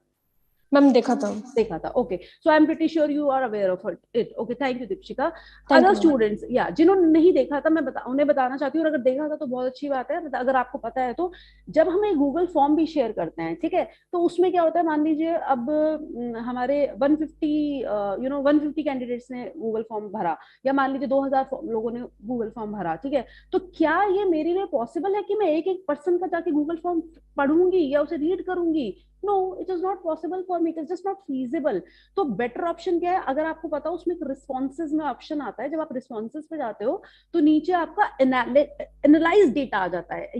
मैम देखा था। देखा था, okay. So I am pretty sure you are aware of it. Okay, thank you Deepshikha. Thank other you, ma'am. Students या जिन्होंने नहीं देखा था, मैं उन्हें बताना चाहती हूँ, और अगर देखा था तो बहुत अच्छी बात है, अगर आपको पता है तो। जब हम एक गूगल फॉर्म भी शेयर करते हैं, ठीक है, तो उसमें क्या होता है, मान लीजिए अब हमारे 150 150 कैंडिडेट्स ने गूगल फॉर्म भरा, या मान लीजिए 2000 लोगों ने गूगल फॉर्म भरा, ठीक है, तो क्या ये मेरे लिए पॉसिबल है कि मैं एक एक पर्सन का जाके गूगल फॉर्म पढ़ूंगी या उसे रीड करूंगी? No, it is not possible for me, it is just not feasible. तो बेटर ऑप्शन क्या है, अगर आपको पता हो, उसमें एक रिस्पॉन्सेज में ऑप्शन आता है, जब आप रिस्पॉन्सेज पे जाते हो तो नीचे आपका एनालाइज डेटा आ जाता है,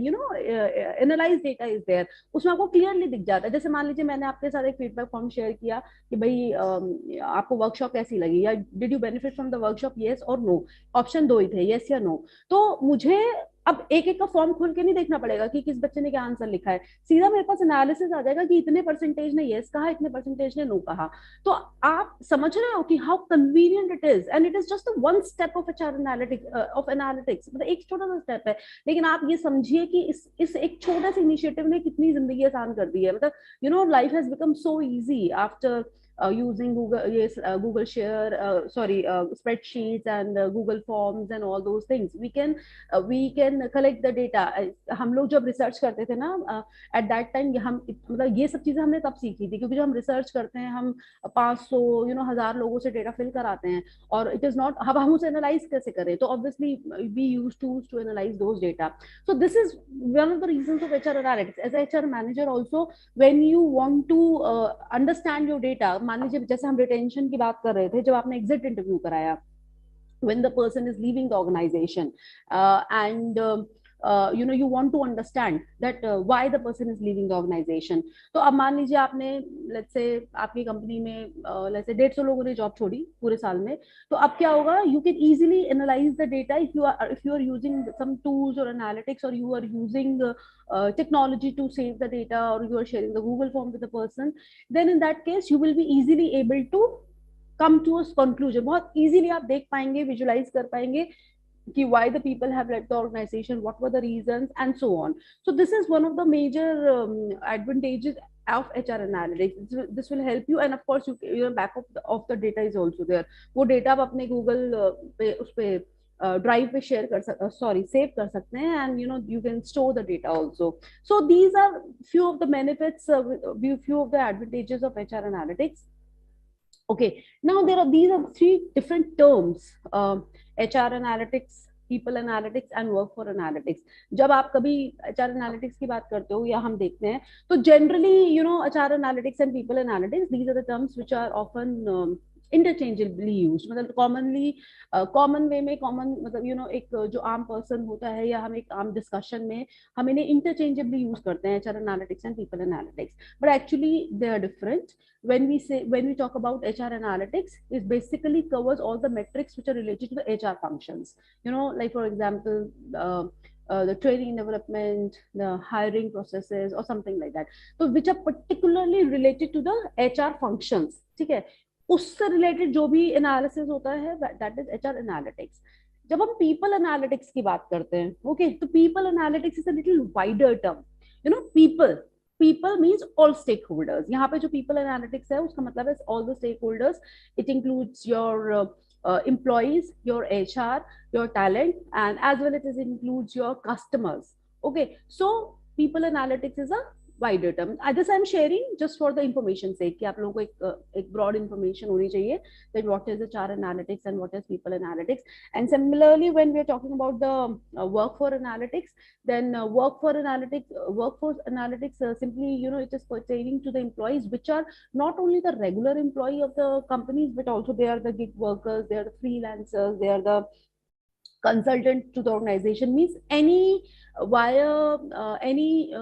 एनालाइज डेटा इज देयर, उसमें आपको क्लियरली दिख जाता है। जैसे मान लीजिए मैंने आपके साथ एक फीडबैक फॉर्म शेयर किया कि भाई आपको वर्कशॉप कैसी लगी, या did you benefit from the workshop, yes और नो, ऑप्शन दो ही थे, येस या नो। तो मुझे अब एक एक का फॉर्म खोल के नहीं देखना पड़ेगा कि किस बच्चे ने क्या आंसर लिखा है, सीधा मेरे पास एनालिसिस आ जाएगा कि इतने परसेंटेज ने यस कहा, इतने परसेंटेज ने नो कहा। तो आप समझ रहे हो कि how convenient it is, and it is just one step of HR analytics, मतलब एक छोटा सा स्टेप है, लेकिन आप ये समझिए कि इस एक छोटे से इनिशिएटिव ने कितनी जिंदगी आसान कर दी है। मतलब life has become so easy after using Google Share, spreadsheets and Google Forms and all those things. We can collect the data. हम लोग जब रिसर्च करते थे ना, एट दैट टाइम हम मतलब ये सब चीजें हमने तब सीखी थी, क्योंकि जब हम रिसर्च करते हैं हम 500 1000 लोगों से डेटा फिल कराते हैं, और इट इज नॉट, हम उसे एनालाइज कैसे करें, तो obviously we use tools to analyse those data. So this is one of the reasons of HR analytics as HR manager also. When you want to understand your data, मान लीजिए जैसे हम retention की बात कर रहे थे, जब आपने एग्जिट इंटरव्यू कराया, when the person is leaving the organization, and you want to understand that why the person is leaving the organization. तो अब मान लीजिए आपने, let's say आपकी कंपनी में let's say 150 लोगों ने जॉब छोड़ी पूरे साल में, तो अब क्या होगा, you can easily analyze the data if you are using some tools or analytics, or you are using technology to save the data, or you are sharing the Google form with the person, then in that case you will be easily able to come to a conclusion, बहुत easily आप देख पाएंगे, visualize कर पाएंगे कि why the people have left the organization, what were the reasons, and so on. So this is one of the major advantages of HR analytics. This will help you, and of course your backup of the data is also there. वो data आप अपने Google पे उस पे drive पे share save कर सकते हैं, and you can store the data also. So these are few of the benefits, few of the advantages of HR analytics. Okay, now these are three different terms: HR analytics, people analytics, and workforce analytics. जब आप कभी HR analytics की बात करते हो या हम देखते हैं, तो generally HR analytics and people analytics, these are the terms which are often interchangeably used. मतलब commonly common way में common मतलब एक जो आम person होता है, या हम एक आम discussion में हम इन्हें interchangeably use करते हैं, HR analytics and people analytics, but actually they are different. When we talk about HR analytics, it basically covers all the metrics which are related to the HR functions. Like for example, the training development, the hiring processes, or something like that. So which are particularly related to the HR functions. ठीक है, उससे related जो भी analysis होता है, that is HR analytics. जब हम people analytics की बात करते हैं, okay, तो people analytics is a little wider term. People means all stakeholders. यहाँ पे जो people analytics है, उसका मतलब है all the stakeholders. It includes your employees, your HR, your talent, and as well it includes your customers. Okay, so people analytics is a wider term. This I'm sharing just for the information sake कि आप लोगों को एक broad information होनी चाहिए that what is HR analytics and what is people analytics. And similarly, when we are talking about the workforce analytics, then workforce analytics simply it is pertaining to the employees which are not only the regular employee of the companies, but also they are the gig workers, they are the freelancers, they are the consultant to the organization means any via any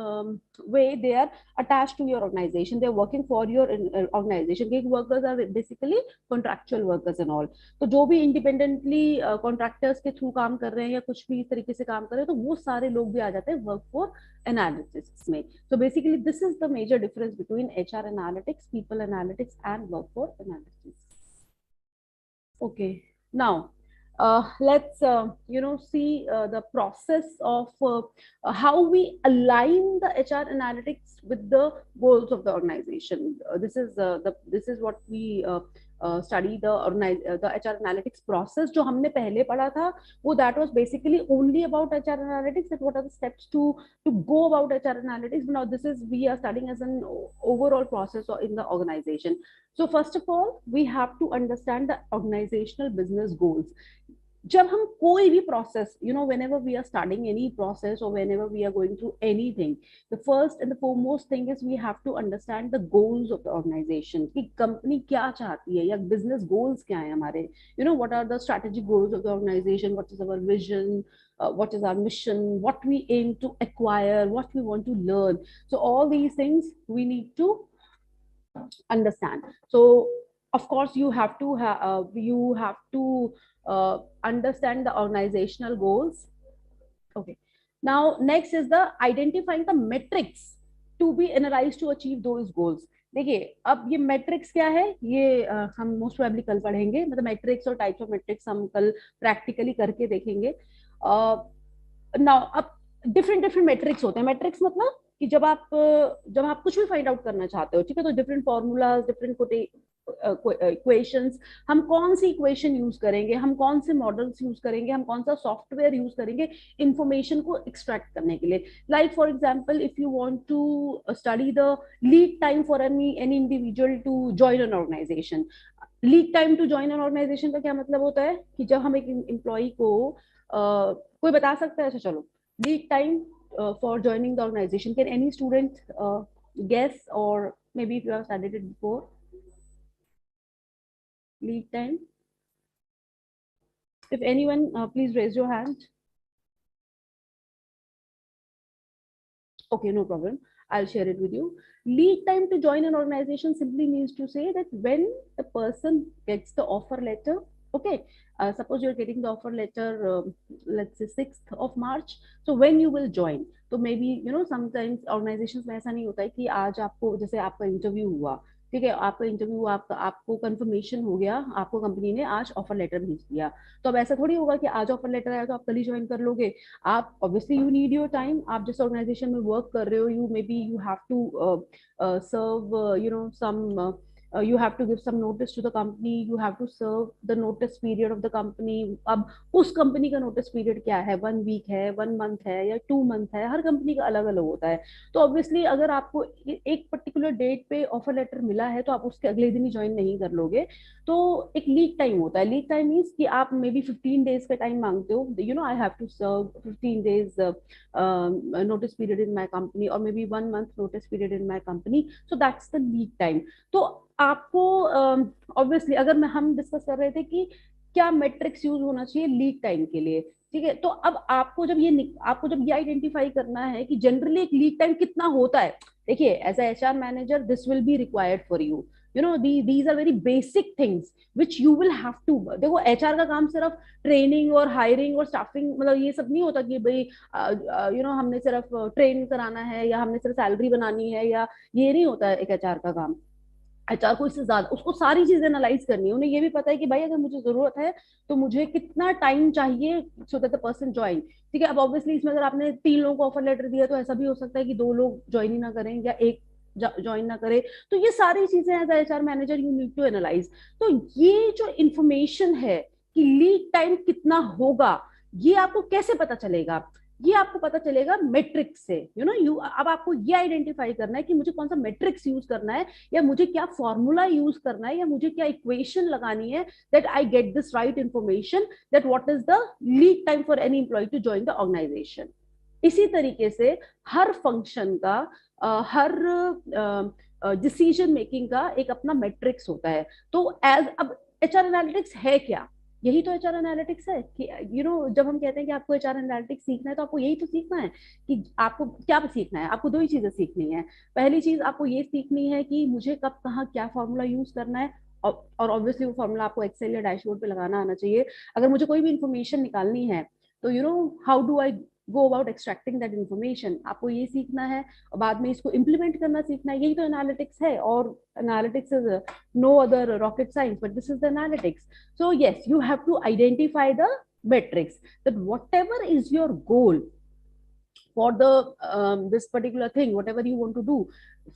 way they are attached to your organization, they're working for your organization. Gig workers are basically contractual workers and all. तो जो भी independently contractors के through काम कर रहे हैं या कुछ भी इस तरीके से काम कर रहे हैं, तो वो सारे लोग भी आ जाते हैं work for analysis में. So basically this is the major difference between HR analytics, people analytics and workforce analysis. Okay, now let's see the process of how we align the HR analytics with the goals of the organization. This is what we study the HR analytics process. जो हमने पहले पढ़ा था वो that was basically only about HR analytics, and what are the steps to go about HR analytics. Now this is we are studying as an overall process in the organization. So first of all, we have to understand the organizational business goals. जब हम कोई भी process, whenever we are studying any process or whenever we are going through anything, the first and the foremost thing is we have to understand the goals of the organization. कि company क्या चाहती है या business goals क्या हैं हमारे, what are the strategic goals of the organization, what is our vision, what is our mission, what we aim to acquire, what we want to learn. So all these things we need to understand. So of course you have to understand the organizational goals. Okay, now next is the identifying the metrics to be analyzed to achieve those goals. देखिए अब ये matrix क्या है, ये हम most probably कल पढ़ेंगे, मतलब मैट्रिक्स और टाइप्स ऑफ मैट्रिक्स हम कल प्रैक्टिकली करके देखेंगे. नाउ अब डिफरेंट मैट्रिक्स होते हैं. मैट्रिक्स मतलब कि जब आप कुछ भी फाइंड आउट करना चाहते हो, ठीक है, तो डिफरेंट फॉर्मूलाज, डिफरेंट इक्वेशंस, हम कौन सी इक्वेशन यूज करेंगे, हम कौन से मॉडल्स यूज करेंगे, हम कौन सा सॉफ्टवेयर यूज करेंगे इंफॉर्मेशन को एक्सट्रैक्ट करने के लिए. Like for example, if you want to study the lead time for any individual to join an organisation. Lead time to join an organisation का क्या मतलब होता है कि जब हम एक एम्प्लॉय को कोई बता सकता है, अच्छा चलो lead time for joining the organization. Can any student guess, or maybe if you have studied it before? Lead time. If anyone, please raise your hand. Okay, no problem. I'll share it with you. Lead time to join an organization simply means to say that when the person gets the offer letter, okay, suppose you're getting the offer letter, let's say 6th of March. So when you will join, तो maybe sometimes organizations में ऐसा नहीं होता है कि आज आपको, जैसे आपका इंटरव्यू हुआ, ठीक है, आपका इंटरव्यू आपको कंफर्मेशन हो गया, आपको कंपनी ने आज ऑफर लेटर भेज दिया. तो अब ऐसा थोड़ी होगा कि आज ऑफर लेटर आया तो आप कल ही ज्वाइन कर लोगे. आप obviously you need your time. आप जिस ऑर्गेनाइजेशन में वर्क कर रहे हो, you may be you have to serve some you have to give some notice to the company, you have to serve the notice period of the company. अब उस company का notice period क्या है, 1 week है, 1 month है या 2 month है, हर company का अलग अलग होता है. तो ऑब्वियसली अगर आपको एक पर्टिकुलर डेट पे ऑफर लेटर मिला है तो आप उसके अगले दिन ही ज्वाइन नहीं कर लोगे. तो एक लीड टाइम होता है. लीड टाइम मीन्स कि आप मे बी 15 डेज का टाइम मांगते हो, I have to serve 15 days notice period in my company, और maybe 1 month notice period in my company. So that's the lead time. तो आपको ऑब्वियसली अगर हम डिस्कस कर रहे थे कि क्या मैट्रिक्स यूज होना चाहिए लीड टाइम के लिए, ठीक है, तो अब आपको जब ये आइडेंटिफाई करना है कि जनरली एक लीड टाइम कितना होता है. देखिए as a HR manager this will be required for you. these are very basic things which you will have to. देखो HR का काम सिर्फ ट्रेनिंग और हायरिंग और स्टाफिंग, मतलब ये सब नहीं होता कि भाई हमने सिर्फ ट्रेन कराना है या हमने सिर्फ सैलरी बनानी है, या ये नहीं होता है एक HR का काम. HR को इससे ज्यादा उसको सारी चीजें एनालाइज करनी है. उन्हें ये भी पता है कि भाई अगर मुझे जरूरत है तो मुझे कितना टाइम चाहिए so that the person join. ठीक है, अब ऑब्वियसली इसमें अगर आपने 3 लोगों को ऑफर लेटर दिया तो ऐसा भी हो सकता है कि 2 लोग ज्वाइन ही ना करें या एक ज्वाइन ना करे. तो ये सारी चीजें as HR manager you need to analyse. तो ये जो इंफॉर्मेशन है कि लीड टाइम कितना होगा, ये आपको कैसे पता चलेगा? ये आपको पता चलेगा मैट्रिक्स से. अब आपको ये आइडेंटिफाई करना है कि मुझे कौन सा मैट्रिक्स यूज करना है, या मुझे क्या फॉर्मूला यूज करना है, या मुझे क्या इक्वेशन लगानी है that I get this right information that what is the lead time for any employee to join the organisation. इसी तरीके से हर फंक्शन का, हर डिसीजन मेकिंग का एक अपना मैट्रिक्स होता है. तो अब HR एनालिटिक्स है क्या? यही तो एचआर एनालिटिक्स है कि जब हम कहते हैं कि आपको एचआर एनालिटिक्स सीखना है तो आपको यही तो सीखना है कि आपको क्या सीखना है। आपको दो ही चीजें सीखनी है। पहली चीज आपको ये सीखनी है कि मुझे कब कहाँ क्या फॉर्मूला यूज करना है, और ऑब्वियसली वो फॉर्मूला आपको एक्सेल या डैशबोर्ड पे लगाना आना चाहिए। अगर मुझे कोई भी इंफॉर्मेशन निकालनी है तो how do I go about extracting that information, आपको ये सीखना है और बाद में इसको इम्प्लीमेंट करना सीखना है। यही तो एनालिटिक्स है। और analytics is no other rocket science, but this is the analytics. So yes, you have to identify the metrics, that whatever is your goal for the this particular thing, whatever you want to do,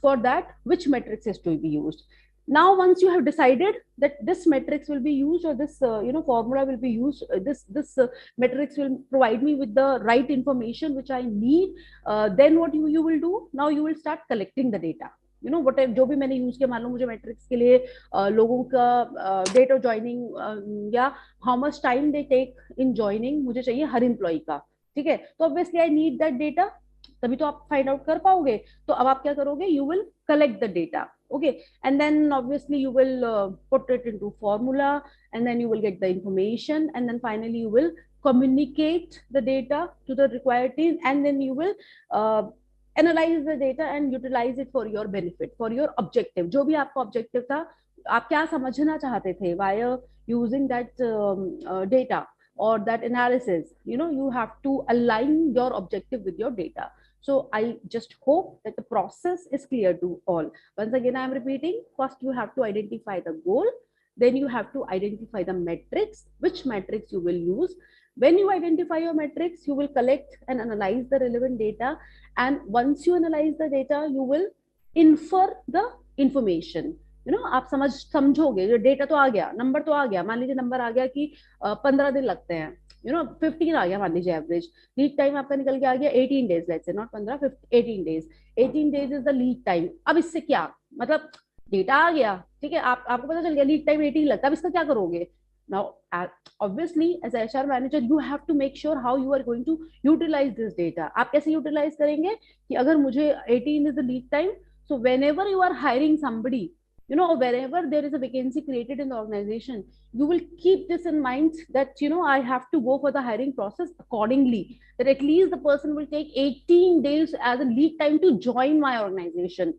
for that which metrics is to be used. Now once you have decided that this metrics will be used, or this formula will be used, this metrics will provide me with the right information which I need, then what you will do, now you will start collecting the data. whatever जो भी मैंने use किया, मान लो मुझे matrix के लिए लोगों का डेट ऑफ ज्वाइनिंग या how much time they take in joining मुझे चाहिए हर एम्प्लॉय का, ठीक है, तो obviously I need that data, तभी तो आप फाइंड आउट कर पाओगे। तो अब आप क्या करोगे, you will collect the data, okay, and then obviously you will put it into formula, and then you will get the information, and then finally you will communicate the data to the required team, and then you will analyze the data and utilize it for your benefit, for your objective, जो भी आपका objective था, आप क्या समझना चाहते थे via using that data or that analysis. You have to align your objective with your data. So I just hope that the process is clear to all. Once again, I am repeating, first you have to identify the goal, then you have to identify the metrics, which metrics you will use. When you identify your metrics, you will collect and analyze the relevant data, and once you analyze the data, you will infer the information. आप समझोगे, जो data तो आ गया, number तो आ गया, मान लीजिए number आ गया कि 15 दिन लगते हैं, 15 आ गया मान लीजिए एवरेज, लीड टाइम आपका निकल के आ गया 18 days, let's say not 15, 18 days, 18 days is the lead time. अब इससे क्या मतलब, डेटा आ गया, ठीक है, आपको पता चल गया लीड टाइम 18 लगता है, अब इसका क्या करोगे? Now, obviously, as a HR manager, you have to make sure how you are going to utilize this data. आप कैसे utilize करेंगे कि अगर मुझे 18 is the lead time, so whenever you are hiring somebody, or wherever there is a vacancy created in the organization, you will keep this in mind that, I have to go for the hiring process accordingly, that at least the person will take 18 days as a lead time to join my organization.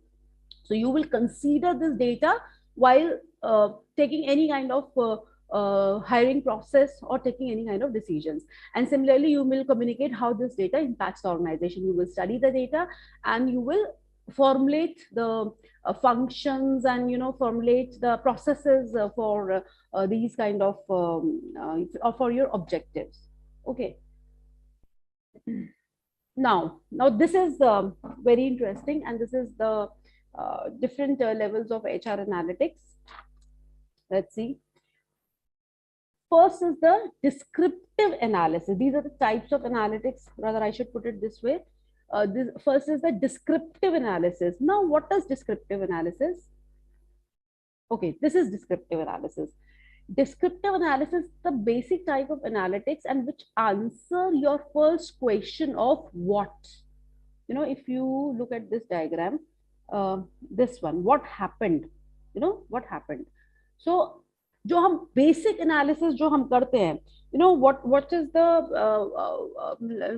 So you will consider this data while taking any kind of hiring process or taking any kind of decisions. And similarly, you will communicate how this data impacts the organization. You will study the data and you will formulate the functions and formulate the processes for these kind of for your objectives. Okay. Now this is very interesting, and this is the different levels of HR analytics. Let's see. First is the descriptive analysis. These are the types of analytics, rather I should put it this way. This first is the descriptive analysis. Now, what is descriptive analysis? Okay, this is descriptive analysis. Descriptive analysis is the basic type of analytics and which answer your first question of what. If you look at this diagram, this one, what happened? What happened? So, जो हम basic analysis जो हम करते हैं, what is the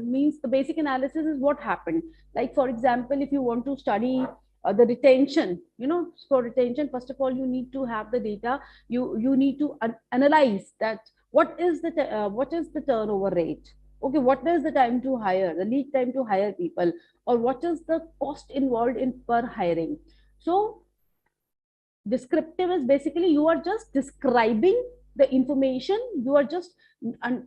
means the basic analysis is what happened. Like for example, if you want to study the retention, for retention, first of all you need to have the data, you need to analyze that what is the turnover rate, okay, what is the time to hire, the lead time to hire people, or what is the cost involved in per hiring. So descriptive is basically you are just describing the information, you are just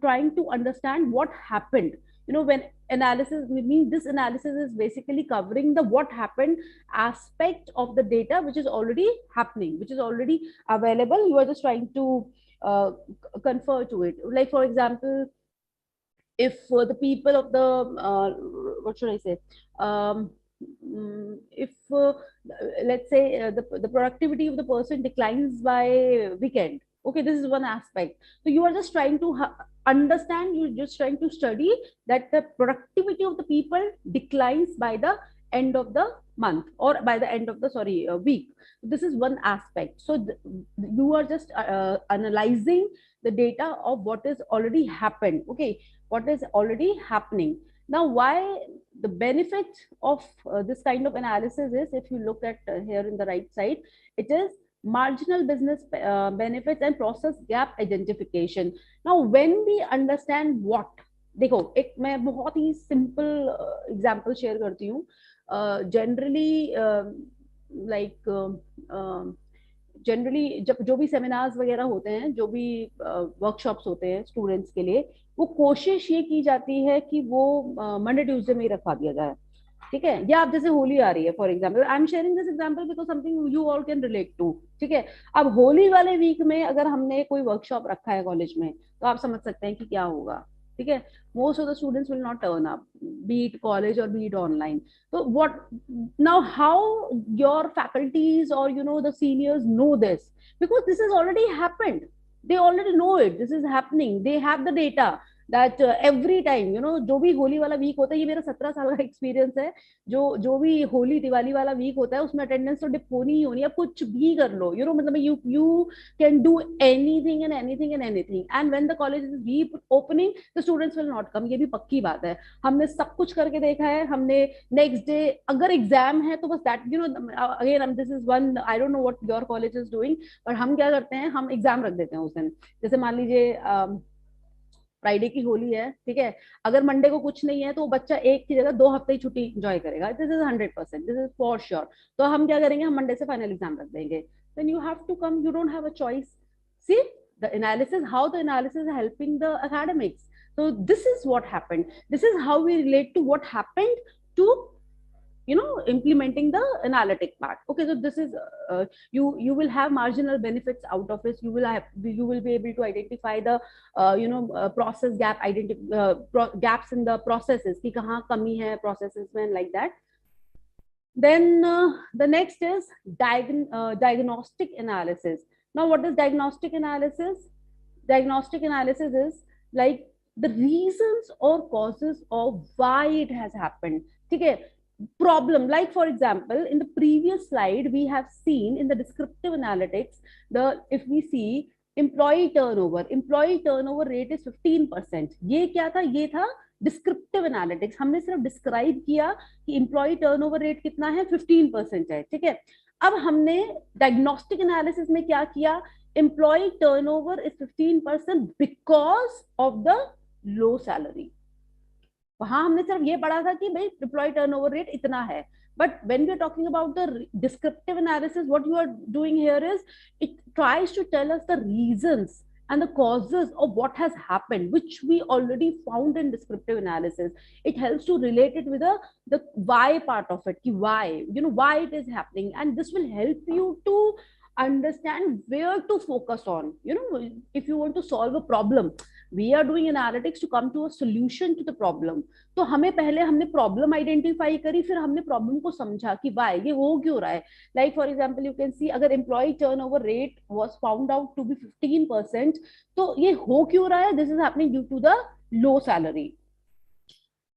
trying to understand what happened. When analysis means, this analysis is basically covering the what happened aspect of the data which is already happening, which is already available. You are just trying to confer to it. Like for example, if the people of the what should I say, if let's say the productivity of the person declines by weekend, okay, this is one aspect. So you are just trying to understand, you're just trying to study that the productivity of the people declines by the end of the month or by the end of the week. This is one aspect. So you are just analyzing the data of what is already happened. Okay, what is already happening. Now, why the benefit of this kind of analysis is, if you look at here in the right side, it is marginal business benefits and process gap identification. Now, when we understand what, देखो एक मैं बहुत ही simple example share करती हूँ. Generally like generally जब जो भी seminars वगैरह होते हैं, जो भी वर्कशॉप्स होते हैं स्टूडेंट्स के लिए, वो कोशिश ये की जाती है कि वो मंडे ट्यूसडे में ही रखवा दिया जाए. ठीक है, या आप जैसे होली आ रही है for example, I am sharing this example because something you all can relate to. ठीक है, अब होली वाले वीक में अगर हमने कोई वर्कशॉप रखा है कॉलेज में, तो आप समझ सकते हैं कि क्या होगा. ठीक है, most of the students will not turn up, be it college or be it online. So what now, how your faculties or the seniors know this? Because this has already happened. They already know it, this is happening, they have the data that every time जो भी होली वाला week होता है, ये मेरा 17 साल का experience है, जो भी होली दिवाली वाला वीक होता है उसमें अटेंडेंस तो डिप होनी ही होनी है. आप कुछ भी कर लो, मतलब you can do anything and anything and anything, and when the college is reopening, the students will not come. ये भी पक्की बात है, हमने सब कुछ करके देखा है. हमने नेक्स्ट डे अगर एग्जाम है तो बस that again this is one, I don't know what your college is doing, पर हम क्या करते हैं, हम एग्जाम रख देते हैं उस दिन. जैसे मान लीजिए फ्राइडे की होली है, ठीक है, अगर मंडे को कुछ नहीं है तो बच्चा एक की जगह 2 हफ्ते ही छुट्टी एंजॉय करेगा. This is 100%, this is for sure. तो हम क्या करेंगे, हम मंडे से फाइनल एग्जाम रख देंगे. Then you have to come, you don't have a choice. See the analysis, how the analysis is helping the academics. So this is what happened, this is how we relate to what happened to implementing the analytic part. Okay, so this is you will have marginal benefits out of it. You will be able to identify the process gap, gaps in the processes ki kahan kami hai processes mein, like that. Then the next is diagnostic analysis. Now, what is diagnostic analysis? Diagnostic analysis is like the reasons or causes of why it has happened. Okay, problem, like for example in the previous slide we have seen in the descriptive analytics, if we see employee turnover rate is 15%. ये क्या था, ये था descriptive analytics. हमने सिर्फ describe किया कि employ turnover rate कितना है, 15% है. ठीक है, अब हमने डायग्नोस्टिक एनालिसिस में क्या किया, employee turnover is 15% because of the low salary. वहां हमने सिर्फ ये पढ़ा था कि भाई एम्प्लॉय टर्नओवर रेट इतना है. But when we are talking about the descriptive analysis, what you are doing here is it tries to tell us the reasons and the causes of what has happened, which we already found in descriptive analysis. It helps to relate it with the why part of it, why, why it is happening, and this will help you to understand where to focus on. If you want to solve a problem, we are doing analytics to come to a solution to the problem. तो हमें पहले हमने problem identify करी, फिर हमने problem को समझा कि वाई, ये हो क्यों रहा है. Like for example you can see, अगर employee turnover rate was found out to be 15%, तो ये हो क्यों रहा है, this is happening due to the low salary.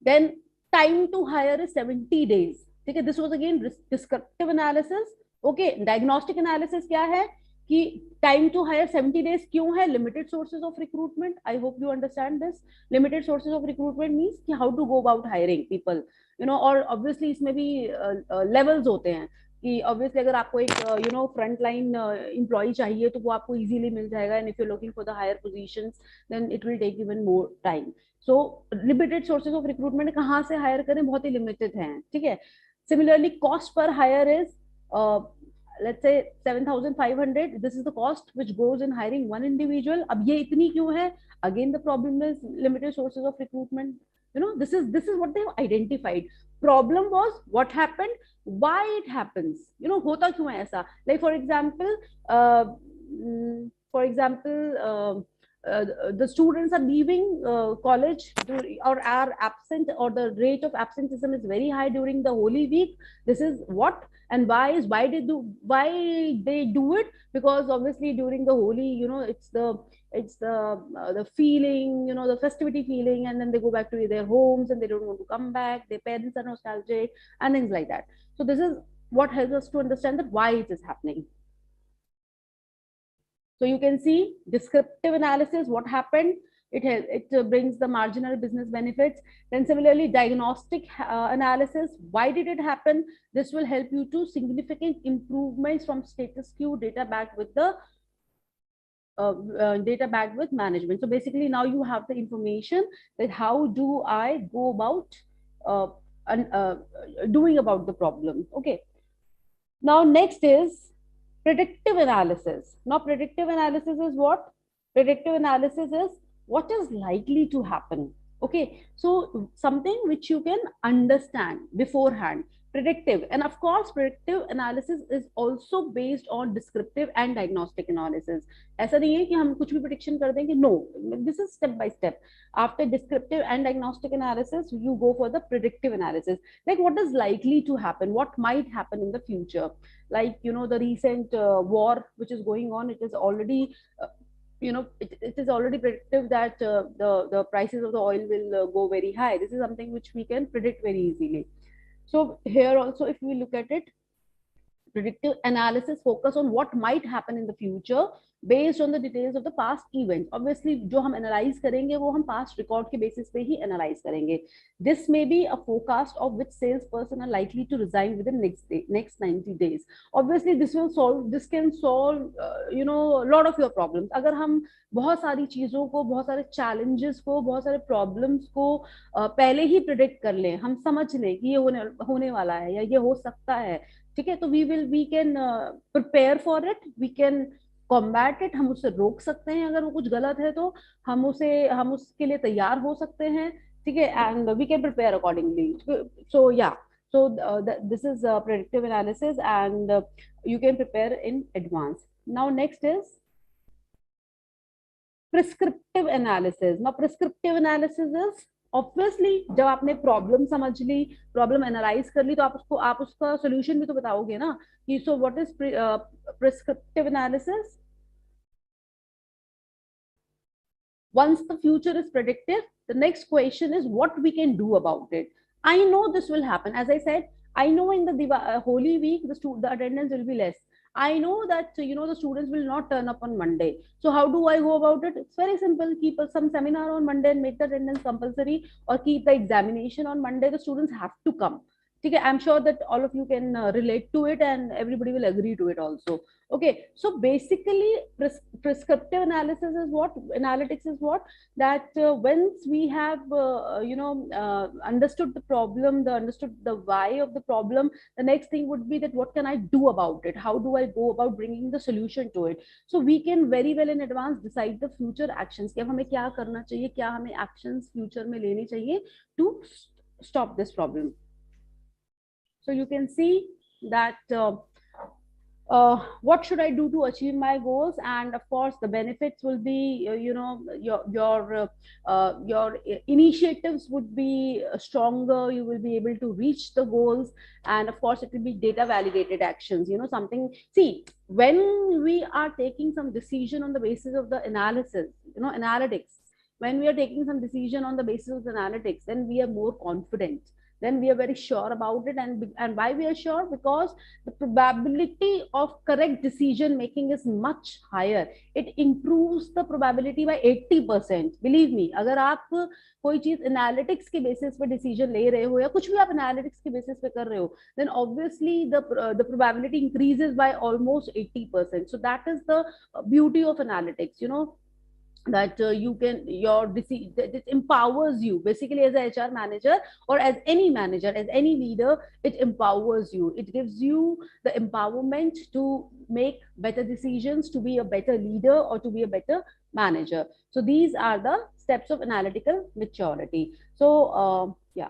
Then time to hire is 70 days. ठीक है, this was again descriptive analysis. Okay, diagnostic analysis क्या है कि टाइम टू हायर 70 days क्यों है, limited sources of recruitment. I hope you understand this. Limited sources of recruitment means कि how to go about hiring people, और obviously इसमें भी levels होते हैं कि ऑब्वियसली अगर आपको एक फ्रंट लाइन एम्प्लॉय चाहिए तो वो आपको इजीली मिल जाएगा, and if you looking for the higher positions then it will take even more time. So limited sources of recruitment कहाँ से हायर करें, बहुत ही लिमिटेड हैं. ठीक है, similarly cost per hire is let's say 7,500. This is the cost which goes in hiring one individual. अब ये इतनी क्यों है? Again, the problem is limited sources of recruitment. This is what they have identified. Problem was what happened, why it happens. होता क्यों है ऐसा? Like for example, the students are leaving college or are absent, or the rate of absenteeism is very high during the holy week. This is what, and why they do it, because obviously during the holy, it's the feeling, the festivity feeling, and then they go back to their homes and they don't want to come back, their parents are nostalgic and things like that. So this is what helps us to understand that why it is happening. So you can see descriptive analysis, what happened. It brings the marginal business benefits. Then similarly, diagnostic analysis, why did it happen? This will help you to significant improvements from status quo, data backed with the data backed with management. So basically now you have the information that how do I go about uh, doing about the problem. Okay. Now next is predictive analysis. Now predictive analysis is what? Predictive analysis is what is likely to happen. Okay, so something which you can understand beforehand. Predictive, and of course predictive analysis is also based on descriptive and diagnostic analysis. ऐसा नहीं है कि हम कुछ भी prediction कर देंगे. No, this is step by step. After descriptive and diagnostic analysis, you go for the predictive analysis. Like what is likely to happen, what might happen in the future. Like, you know, the recent war which is going on, it is already it is already predictive that the prices of the oil will go very high. This is something which we can predict very easily. So here also, if we look at it, predictive analysis focus on what might happen in the future based on the details of the past events. Obviously जो हम analyze करेंगे वो हम past record के basis पे ही analyze करेंगे. This may be a forecast of which salesperson are likely to resign within next 90 days. Obviously this can solve a lot of your problems. अगर हम बहुत सारी चीजों को, बहुत सारे challenges को, बहुत सारे problems को पहले ही predict कर लें, हम समझ लें कि ये होने वाला है या ये हो सकता है, ठीक है, तो we can prepare for it, we can combat it, हम उससे रोक सकते हैं. अगर वो कुछ गलत है तो हम उसके लिए तैयार हो सकते हैं, ठीक है, and we can prepare accordingly. So yeah, so this is predictive analysis, and you can prepare in advance. Now next is prescriptive analysis. Now prescriptive analysis is obviously जब आपने प्रॉब्लम समझ ली, प्रॉब्लम एनालाइज कर ली, तो आप उसका solution भी तो बताओगे ना कि so what is prescriptive analysis. Once the future is predictive, the next question is what we can do about it. I know this will happen. As I said, I know in the Holy Week the attendance will be less. I know that the students will not turn up on Monday. So how do I go about it? It's very simple. Keep some seminar on Monday and make the attendance compulsory, or keep the examination on Monday. The students have to come. Okay, I'm sure that all of you can relate to it, and everybody will agree to it also. Okay, so basically prescriptive analysis is what? Analytics is what? That once we have understood the problem, understood the why of the problem, the next thing would be that what can I do about it? How do I go about bringing the solution to it? So we can very well in advance decide the future actions. कि अब हमें क्या करना चाहिए, क्या हमें actions future में लेने चाहिए to stop this problem. So you can see that what should I do to achieve my goals, and of course the benefits will be your initiatives would be stronger. You will be able to reach the goals, and of course it will be data validated actions. Something. See, when we are taking some decision on the basis of the analysis, analytics. When we are taking some decision on the basis of the analytics, then we are more confident. Then we are very sure about it. And why we are sure? Because the probability of correct decision making is much higher. It improves the probability by 80%. Believe me, अगर आप कोई चीज analytics के basis पे decision ले रहे हो, या कुछ भी आप analytics के basis पे कर रहे हो, then obviously the probability increases by almost 80%. So that is the beauty of analytics, that you can it empowers you basically as a HR manager, or as any manager, as any leader. It empowers you, it gives you the empowerment to make better decisions, to be a better leader, or to be a better manager. So these are the steps of analytical maturity. So yeah,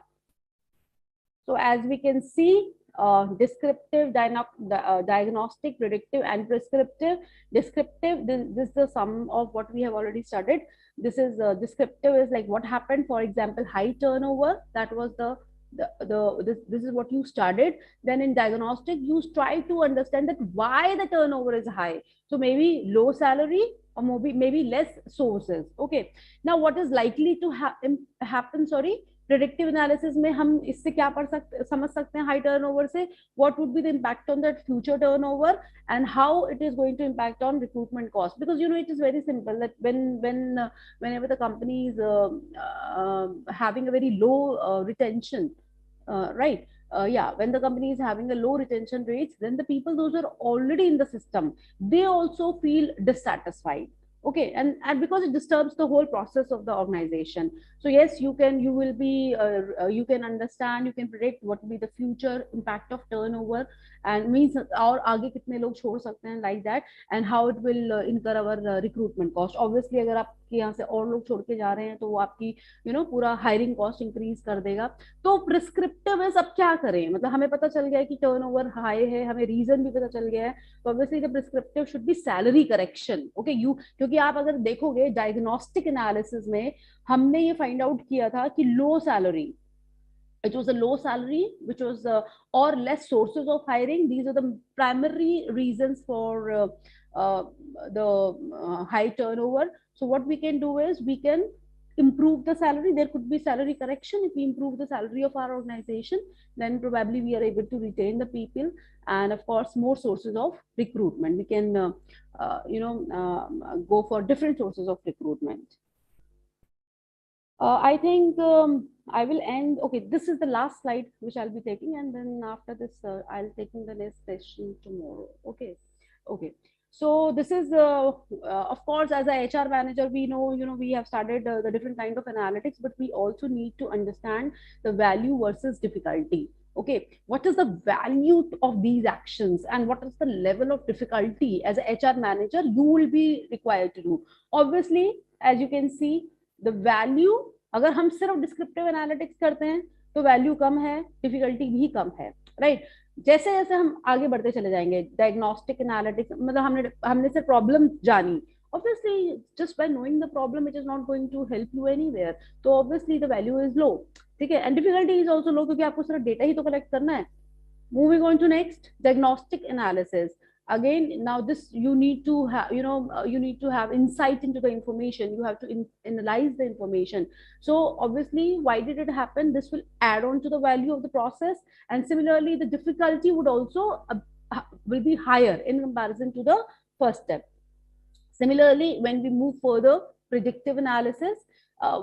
so as we can see, descriptive, diagnostic, predictive, and prescriptive. Descriptive, this is the sum of what we have already studied. This is descriptive is like what happened. For example, high turnover. That was this is what you studied. Then in diagnostic, you try to understand that why the turnover is high. So maybe low salary, or maybe less sources. Okay. Now what is likely to happen? Sorry. Predictive analysis में हम इससे क्या समझ सकते हैं high turnover से, what would be the impact on that future turnover and how it is going to impact on recruitment cost. Because you know, it is very simple that whenever the company is having a very low retention, right? When the company is having a low retention rates, then the people those are already in the system, they also feel dissatisfied. Okay, and because it disturbs the whole process of the organization. So yes, you will be you can understand, you can predict what will be the future impact of turnover and means और आगे कितने लोग छोड़ सकते हैं, like that, and how it will incur our recruitment cost. Obviously अगर आपके यहाँ से और लोग छोड़ के जा रहे हैं तो वो आपकी पूरा हायरिंग कॉस्ट इंक्रीज कर देगा. तो प्रिस्क्रिप्टिव है, अब क्या करें, मतलब हमें पता चल गया है कि टर्नओवर हाई है, हमें रीजन भी पता चल गया है, तो obviously the prescriptive should be salary correction. Okay, क्योंकि आप अगर देखोगे डायग्नोस्टिक एनालिसिस में हमने ये फाइंड आउट किया था कि लो salary, it was a low salary, which was or less sources of hiring. These are the primary reasons for the high turnover. So what we can do is we can improve the salary. There could be salary correction. If we improve the salary of our organization, then probably we are able to retain the people, and of course more sources of recruitment. We can go for different sources of recruitment. I think I will end. Okay, this is the last slide which I'll be taking, and then after this, I'll taking the next session tomorrow. Okay, okay. So this is, of course, as a HR manager, we know, we have started the different kind of analytics, but we also need to understand the value versus difficulty. Okay, what is the value of these actions and what is the level of difficulty as a HR manager you will be required to do? Obviously, as you can see, the value, अगर हम सिर्फ descriptive analytics करते हैं तो value कम है, difficulty भी कम है, right? जैसे जैसे हम आगे बढ़ते चले जाएंगे, डायग्नोस्टिक एनालिटिक्स, मतलब हमने सिर्फ प्रॉब्लम जानी, obviously just by knowing the problem it is not going to help you anywhere, तो obviously the value is low, ठीक है, and difficulty is also low क्योंकि आपको सिर्फ डेटा ही तो कलेक्ट करना है. Moving on to next, diagnostic analysis. Again, now this you need to have, you need to have insight into the information. You have to analyze the information. So obviously, why did it happen? This will add on to the value of the process, and similarly, the difficulty would also will be higher in comparison to the first step. Similarly, when we move further, predictive analysis.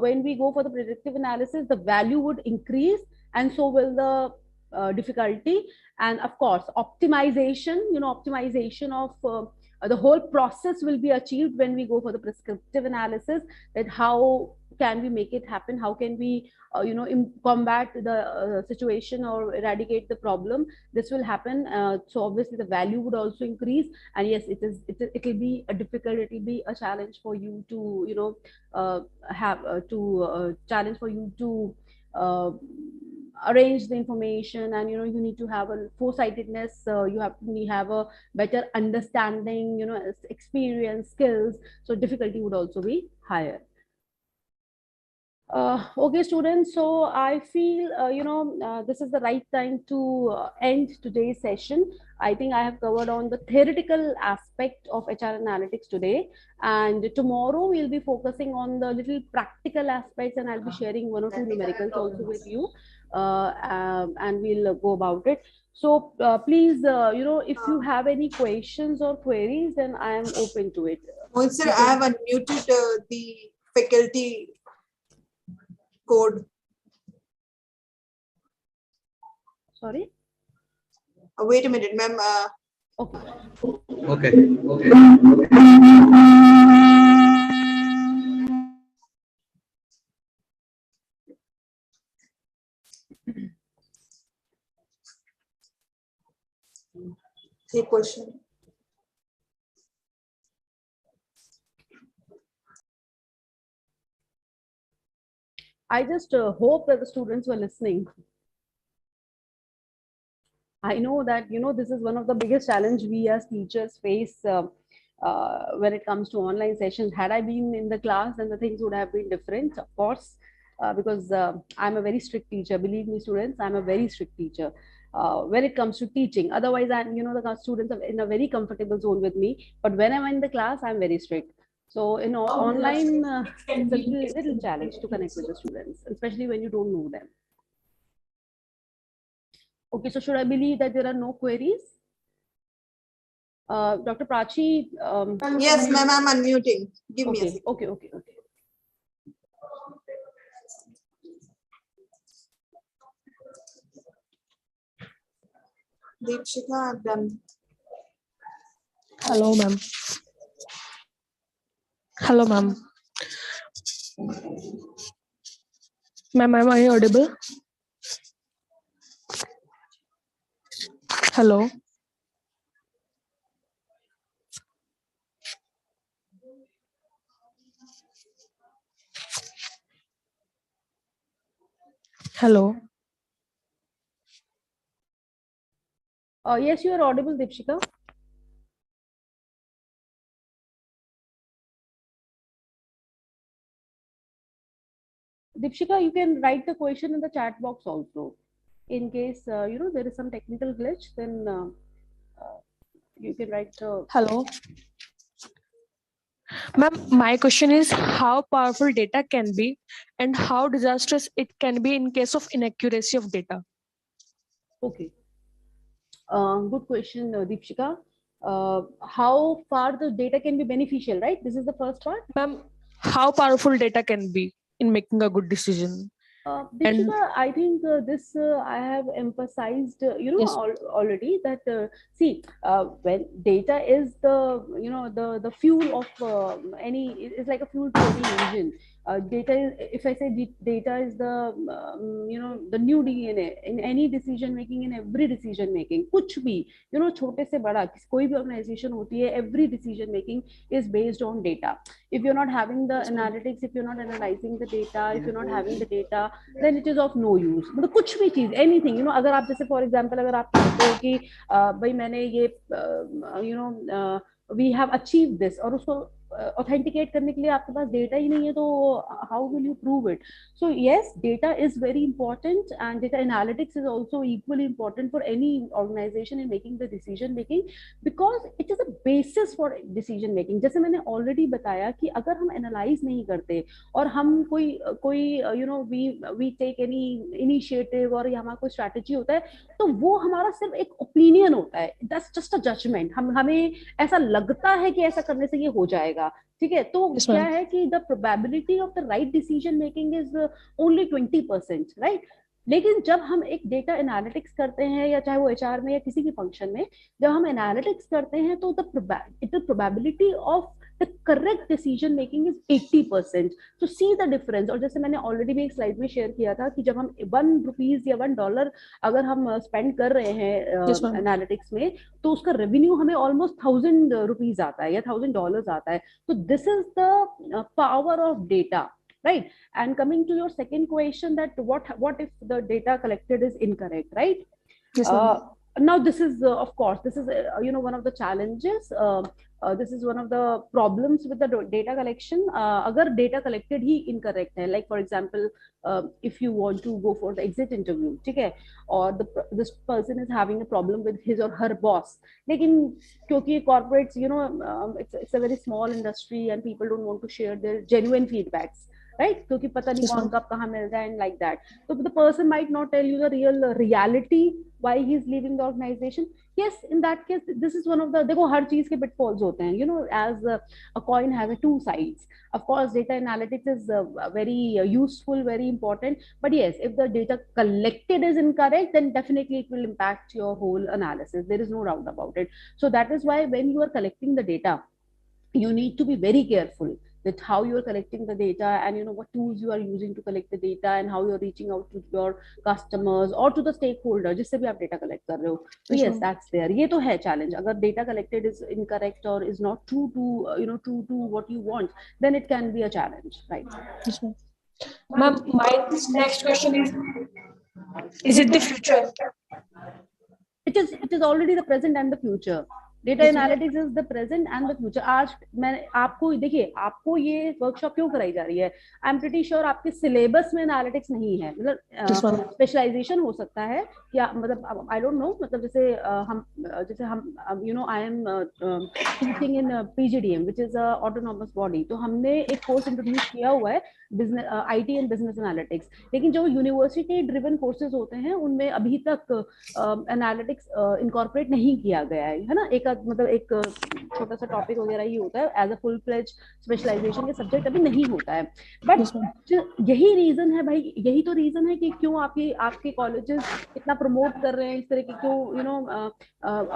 When we go for the predictive analysis, the value would increase, and so will the difficulty. And of course, optimization, optimization of the whole process will be achieved when we go for the prescriptive analysis, that how can we make it happen, how can we combat the situation or eradicate the problem. This will happen, so obviously the value would also increase, and yes, it will be a difficult, it will be a challenge for you to challenge for you to arrange the information, and you need to have a foresightedness, you have to have a better understanding, experience, skills, so difficulty would also be higher. Okay, students, so I feel this is the right time to end today's session. I think I have covered on the theoretical aspect of HR analytics today, and tomorrow we'll be focusing on the little practical aspects, and I'll be sharing one or two numericals also with you, and we'll go about it. So please, if you have any questions or queries, then I am open to it. Mohit sir, I have unmuted the faculty code. Sorry? Wait a minute, ma'am. Okay. The question. I just hope that the students were listening. I know that, this is one of the biggest challenge we as teachers face when it comes to online sessions. Had I been in the class, then the things would have been different, of course, because I'm a very strict teacher. Believe me, students, I'm a very strict teacher when it comes to teaching. Otherwise, the students are in a very comfortable zone with me. But when I'm in the class, I'm very strict. So in online, it's a little challenge to connect with the students, especially when you don't know them. Okay, so should I believe that there are no queries? Dr. Prachi? Yes, ma'am, I'm unmuting. Give me a Okay, second. okay. Deepshika, I've done. Hello, ma'am. Hello, ma'am. Ma'am, am I audible? Hello. Hello. Yes, you are audible, Deepshika. Deepshika, you can write the question in the chat box also. In case there is some technical glitch, then you can write. Hello. Ma'am, my question is how powerful data can be and how disastrous it can be in case of inaccuracy of data. Okay. Good question, Deepshika. How far the data can be beneficial, right? This is the first part. Ma'am, how powerful data can be in making a good decision? Deepshika, I think this I have emphasized, Yes. already that see, when data is the fuel of any, it's like a fuel to any engine. Data is, if I say data is the the new DNA in any decision making, in every decision making, कुछ भी छोटे से बड़ा कोई भी organization होती है, every decision making is based on data. If you're not having the analytics, if you're not analyzing the data, if you're not having the data, then it is of no use. मतलब कुछ भी चीज, anything, अगर आप जैसे for example अगर आप कहते हो कि भाई मैंने ये we have achieved this, और उसको authenticate करने के लिए आपके पास data ही नहीं है, तो how will you prove it? So yes, data is very important, and data analytics is also equally important for any organization in making the decision making, because it is a basis for decision making. जैसे मैंने already बताया कि अगर हम analyze नहीं करते और हम कोई we take any initiative और हमारा कोई strategy होता है, तो वो हमारा सिर्फ एक opinion होता है, that's just a judgment. हमें ऐसा लगता है कि ऐसा करने से ये हो जाएगा, ठीक है? तो Yes, क्या ma'am. है कि the probability of the right decision making is only 20%, right? लेकिन जब हम एक डेटा एनालिटिक्स करते हैं, या चाहे वो एचआर में या किसी भी फंक्शन में, जब हम एनालिटिक्स करते हैं, तो the probability of the correct decision making is 80%. तो सी द डिफरेंस. और जैसे मैंने ऑलरेडी भी एक स्लाइड में शेयर किया था कि जब हम ₹1 या $1 अगर हम स्पेंड कर रहे हैं Yes, ma'am. एनालिटिक्स में, तो उसका रेवेन्यू हमें ऑलमोस्ट ₹1,000 आता है या $1,000 आता है. तो this is the power of data, right? And coming to your second question, that what if the data collected is incorrect, right? Yes, ma'am. Now this is of course, this is one of the challenges. This is one of the problems with the data collection. Agar data collected he incorrect है, like for example, if you want to go for the exit interview, ठीक है, और this person is having a problem with his or her boss, लेकिन क्योंकि corporates, it's a very small industry and people don't want to share their genuine feedbacks, right? क्योंकि पता नहीं Yes, कौन ma'am. कब कहाँ मिल जाए, and like that. So the person might not tell you the reality why he is leaving the organization. Yes, in that case, this is one of the, देखो हर चीज के pitfalls होते हैं, as a coin has two sides. Of course, data analytics is very useful, very important, but yes, if the data collected is incorrect, then definitely it will impact your whole analysis. There is no doubt about it. So that is why when you are collecting the data, you need to be very careful with how you are collecting the data, and what tools you are using to collect the data, and how you are reaching out to your customers or to the stakeholder जिससे भी आप data collect कर रहे हो. So Yes, yes, ma'am. that's there. ये तो है challenge. अगर data collected is incorrect or is not true to true to what you want, then it can be a challenge, right? Yes, ma'am. Ma'am, my next question is it the future? It is already the present and the future. Data analytics is the present and the future. आज मैं आपको देखिए, आपको ये workshop क्यों कराई जा रही है, आई एम प्रीटी श्योर आपके सिलेबस में एनालिटिक्स नहीं है, मतलब स्पेशलाइजेशन हो सकता है या मतलब आई डोंट नो, मतलब जैसे हम you know I am teaching in PGDM which is a autonomous body, तो हमने एक कोर्स इंट्रोड्यूस किया हुआ है business IT and business analytics, लेकिन जो यूनिवर्सिटी ड्रिवन कोर्सेज होते हैं उनमें अभी तक एनालिटिक्स इनकॉर्पोरेट नहीं किया गया है ना। एक मतलब एक छोटा सा टॉपिक वगैरह ही होता है, as a full fledged specialisation के सब्जेक्ट अभी नहीं होता है। बट यही रीजन है भाई, यही तो रीजन है कि क्यों आपके कॉलेजेस इतना प्रमोट कर रहे हैं इस तरह के, क्यों you know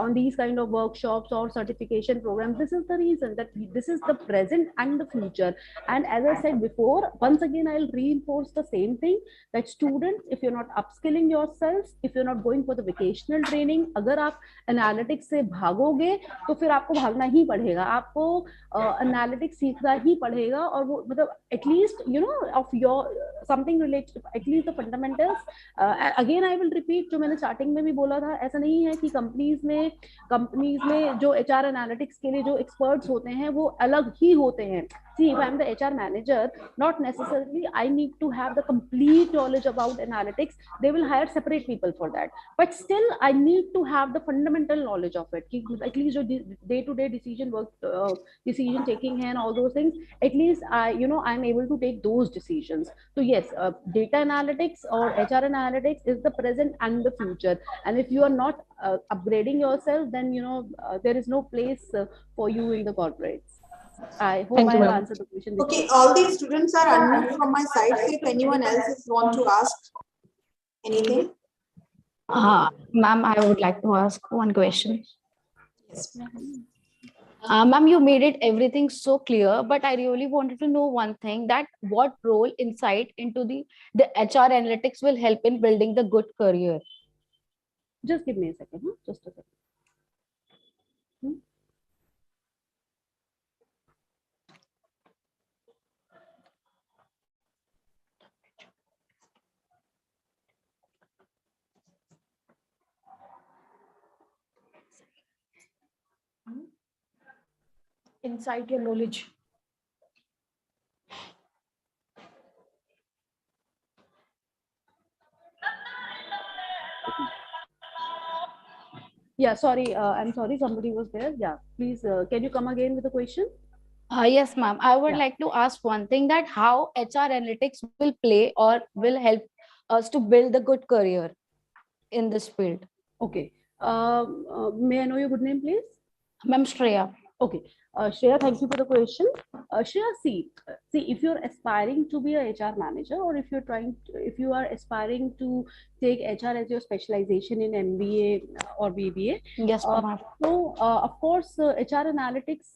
on these kind of workshops और certification program. This is the reason that this is the present and the future. And as I said before, once again I'll reinforce the same thing, that students, if you're not upskilling yourselves, if you're not going for the vocational training, अगर आप analytics से भागोगे तो फिर आपको भागना ही पड़ेगा, आपको analytics सीखना ही पड़ेगा, और वो मतलब at least you know of your something related, at least the fundamentals. Again I will repeat, जो मैंने स्टार्टिंग में भी बोला था, ऐसा नहीं है कि कंपनीज में जो एचआर एनालिटिक्स के लिए जो एक्सपर्ट्स होते हैं वो अलग ही होते हैं। See, if I'm the HR manager, not necessarily I need to have the complete knowledge about analytics. They will hire separate people for that. But still, I need to have the fundamental knowledge of it. At least your day-to-day decision taking and all those things. At least I'm able to take those decisions. So yes, data analytics or HR analytics is the present and the future. And if you are not upgrading yourself, then there is no place for you in the corporates. I hope I have answered the question. Okay, all these students are unmuted from my side. So if anyone else is want to ask anything. Ma'am, I would like to ask one question. Yes, Ma'am, you made it everything so clear, but I really wanted to know one thing, that what role insight into the HR analytics will help in building the good career? Just give me a second, huh? Just a second. Insight your knowledge. Yeah, sorry, I'm sorry, somebody was there. Yeah, please, can you come again with the question? Yes, ma'am. I would like to ask one thing, that how HR analytics will play or will help us to build a good career in this field. Okay. May I know your good name, please? Ma'am, Shreya. Okay. Shreya, thank you for the question. Shreya, see, if you're aspiring to be a HR manager, or if you are aspiring to take HR as your specialization in MBA or BBA, Yes, ma'am. so of course, HR analytics,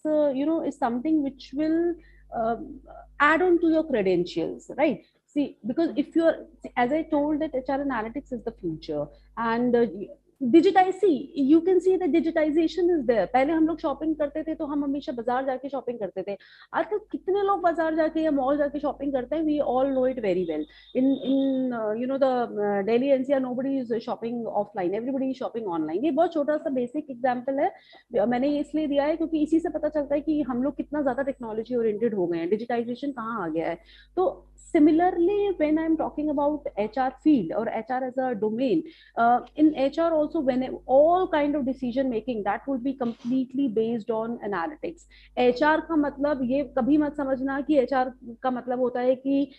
is something which will add on to your credentials, right? See, because as I told, that HR analytics is the future, and you can see that digitization is there. पहले हम लोग shopping करते थे तो हम हमेशा बाजार जाके शॉपिंग करते थे। आजकल कितने लोग बाजार जाके या मॉल जाके शॉपिंग करते हैं? We all know it very well. In the Delhi NCR, nobody is shopping offline. Everybody is shopping online. ये बहुत छोटा सा बेसिक एग्जांपल है, मैंने ये इसलिए दिया है क्योंकि इसी से पता चलता है कि हम लोग कितना ज्यादा टेक्नोलॉजी ओरिएंटेड हो गए हैं, डिजिटाइजेशन कहाँ आ गया है। तो similarly, when I'm talking about HR field or HR as a domain, in HR also, when all kind of decision making, that would be completely based on analytics. HR का मतलब ये कभी मत समझना कि HR का मतलब होता है कि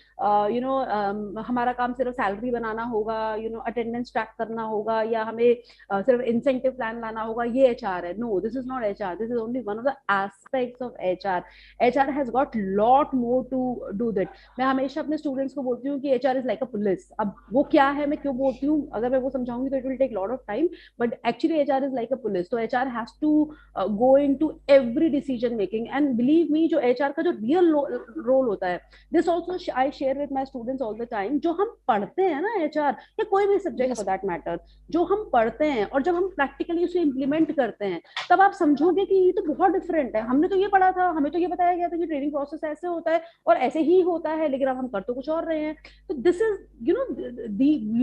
हमारा काम सिर्फ सैलरी बनाना होगा, अटेंडेंस ट्रैक करना होगा, या हमें सिर्फ इंसेंटिव प्लान लाना होगा, ये HR है। No, this is not HR. This is only one of the aspects of HR. HR has got lot more to do that. मैं हमेशा अपने स्टूडेंट्स को बोलती हूँ कि HR is like a police. अब वो क्या है, मैं क्यों बोलती हूँ, अगर मैं वो समझाऊंगी तो it will take lot of time, but actually HR is like a police. So HR has to go into every decision making, and believe me, जो HR का जो real role होता है, this also I share with my students all the time. जो हम पढ़ते हैं ना HR या कोई भी सब्जेक्ट for that matter, जो हम पढ़ते हैं और जब हम प्रैक्टिकली उसे इम्प्लीमेंट करते हैं, तब आप समझोगे कि ये तो बहुत डिफरेंट है। हमने तो ये पढ़ा था, हमें तो ये बताया गया था कि ट्रेनिंग प्रोसेस ऐसे होता है और ऐसे ही होता है, लेकिन अब हम कर तो कुछ और रहे हैं। तो this is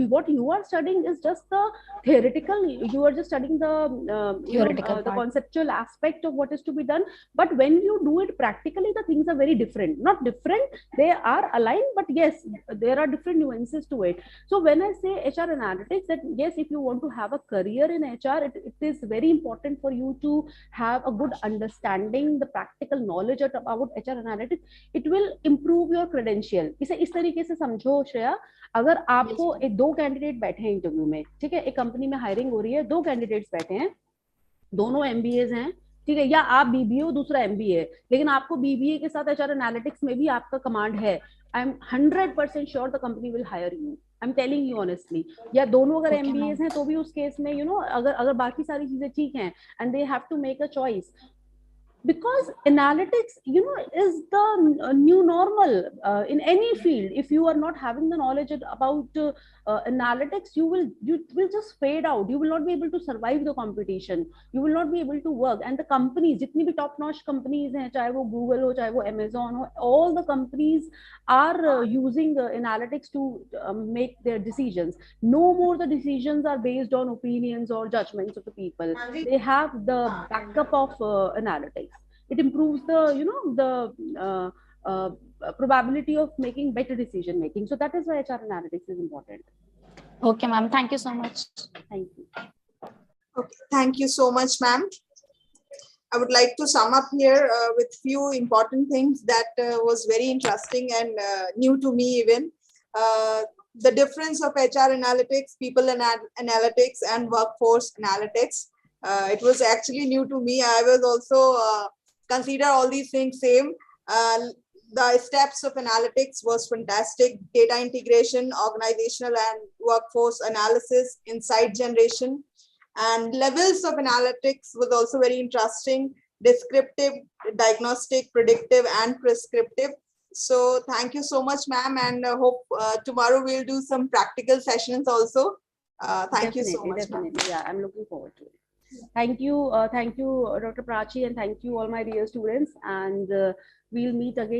what you are studying is just the theoretical theoretical, you are just studying the Theoretical the part. conceptual aspect of what is to be done. But when you do it practically, the things are very different. Not different, they are aligned, but yes, there are different nuances to it. So when I say HR analytics, that yes, if you want to have a career in HR, it is very important for you to have a good understanding, the practical knowledge about HR analytics. It will improve your credential. इसे इस तरीके से समझो श्रेया, अगर आपको दो candidate बैठे हैं इंटरव्यू में, ठीक है, एक कंपनी में हायरिंग हो रही है, दो कैंडिडेट्स बैठे हैं, दोनों MBAs हैं, ठीक है, या आप BBA हो, दूसरा MBA, लेकिन आपको BBA के साथ HR एनालिटिक्स में भी आपका कमांड है, I am 100% sure the company will hire you, I am telling you honestly. या दोनों अगर MBAs हैं तो भी उस केस में अगर बाकी सारी चीजें ठीक हैं and they have to make a choice, because analytics is the new normal in any field. If you are not having the knowledge about analytics, you will just fade out. You will not be able to survive the competition, you will not be able to work. And the companies, jitni bhi top notch companies hain, chahe wo Google ho, chahe wo Amazon ho, all the companies are using analytics to make their decisions. No more the decisions are based on opinions or judgments of the people. They have the backup of analytics. It improves the probability of making better decision making. So that is why HR analytics is important. Okay, ma'am. Thank you so much. Thank you. Okay, thank you so much, ma'am. I would like to sum up here with few important things that was very interesting and new to me even. The difference of HR analytics, people analytics, and workforce analytics. It was actually new to me. I was also consider all these things same. The steps of analytics was fantastic. Data integration, organizational and workforce analysis, insight generation, and levels of analytics was also very interesting. Descriptive, diagnostic, predictive, and prescriptive. So thank you so much, ma'am, and hope tomorrow we'll do some practical sessions also. Thank you so much. Definitely, yeah, I'm looking forward to it. Thank you, Dr. Prachi, and thank you all my dear students, and we'll meet again.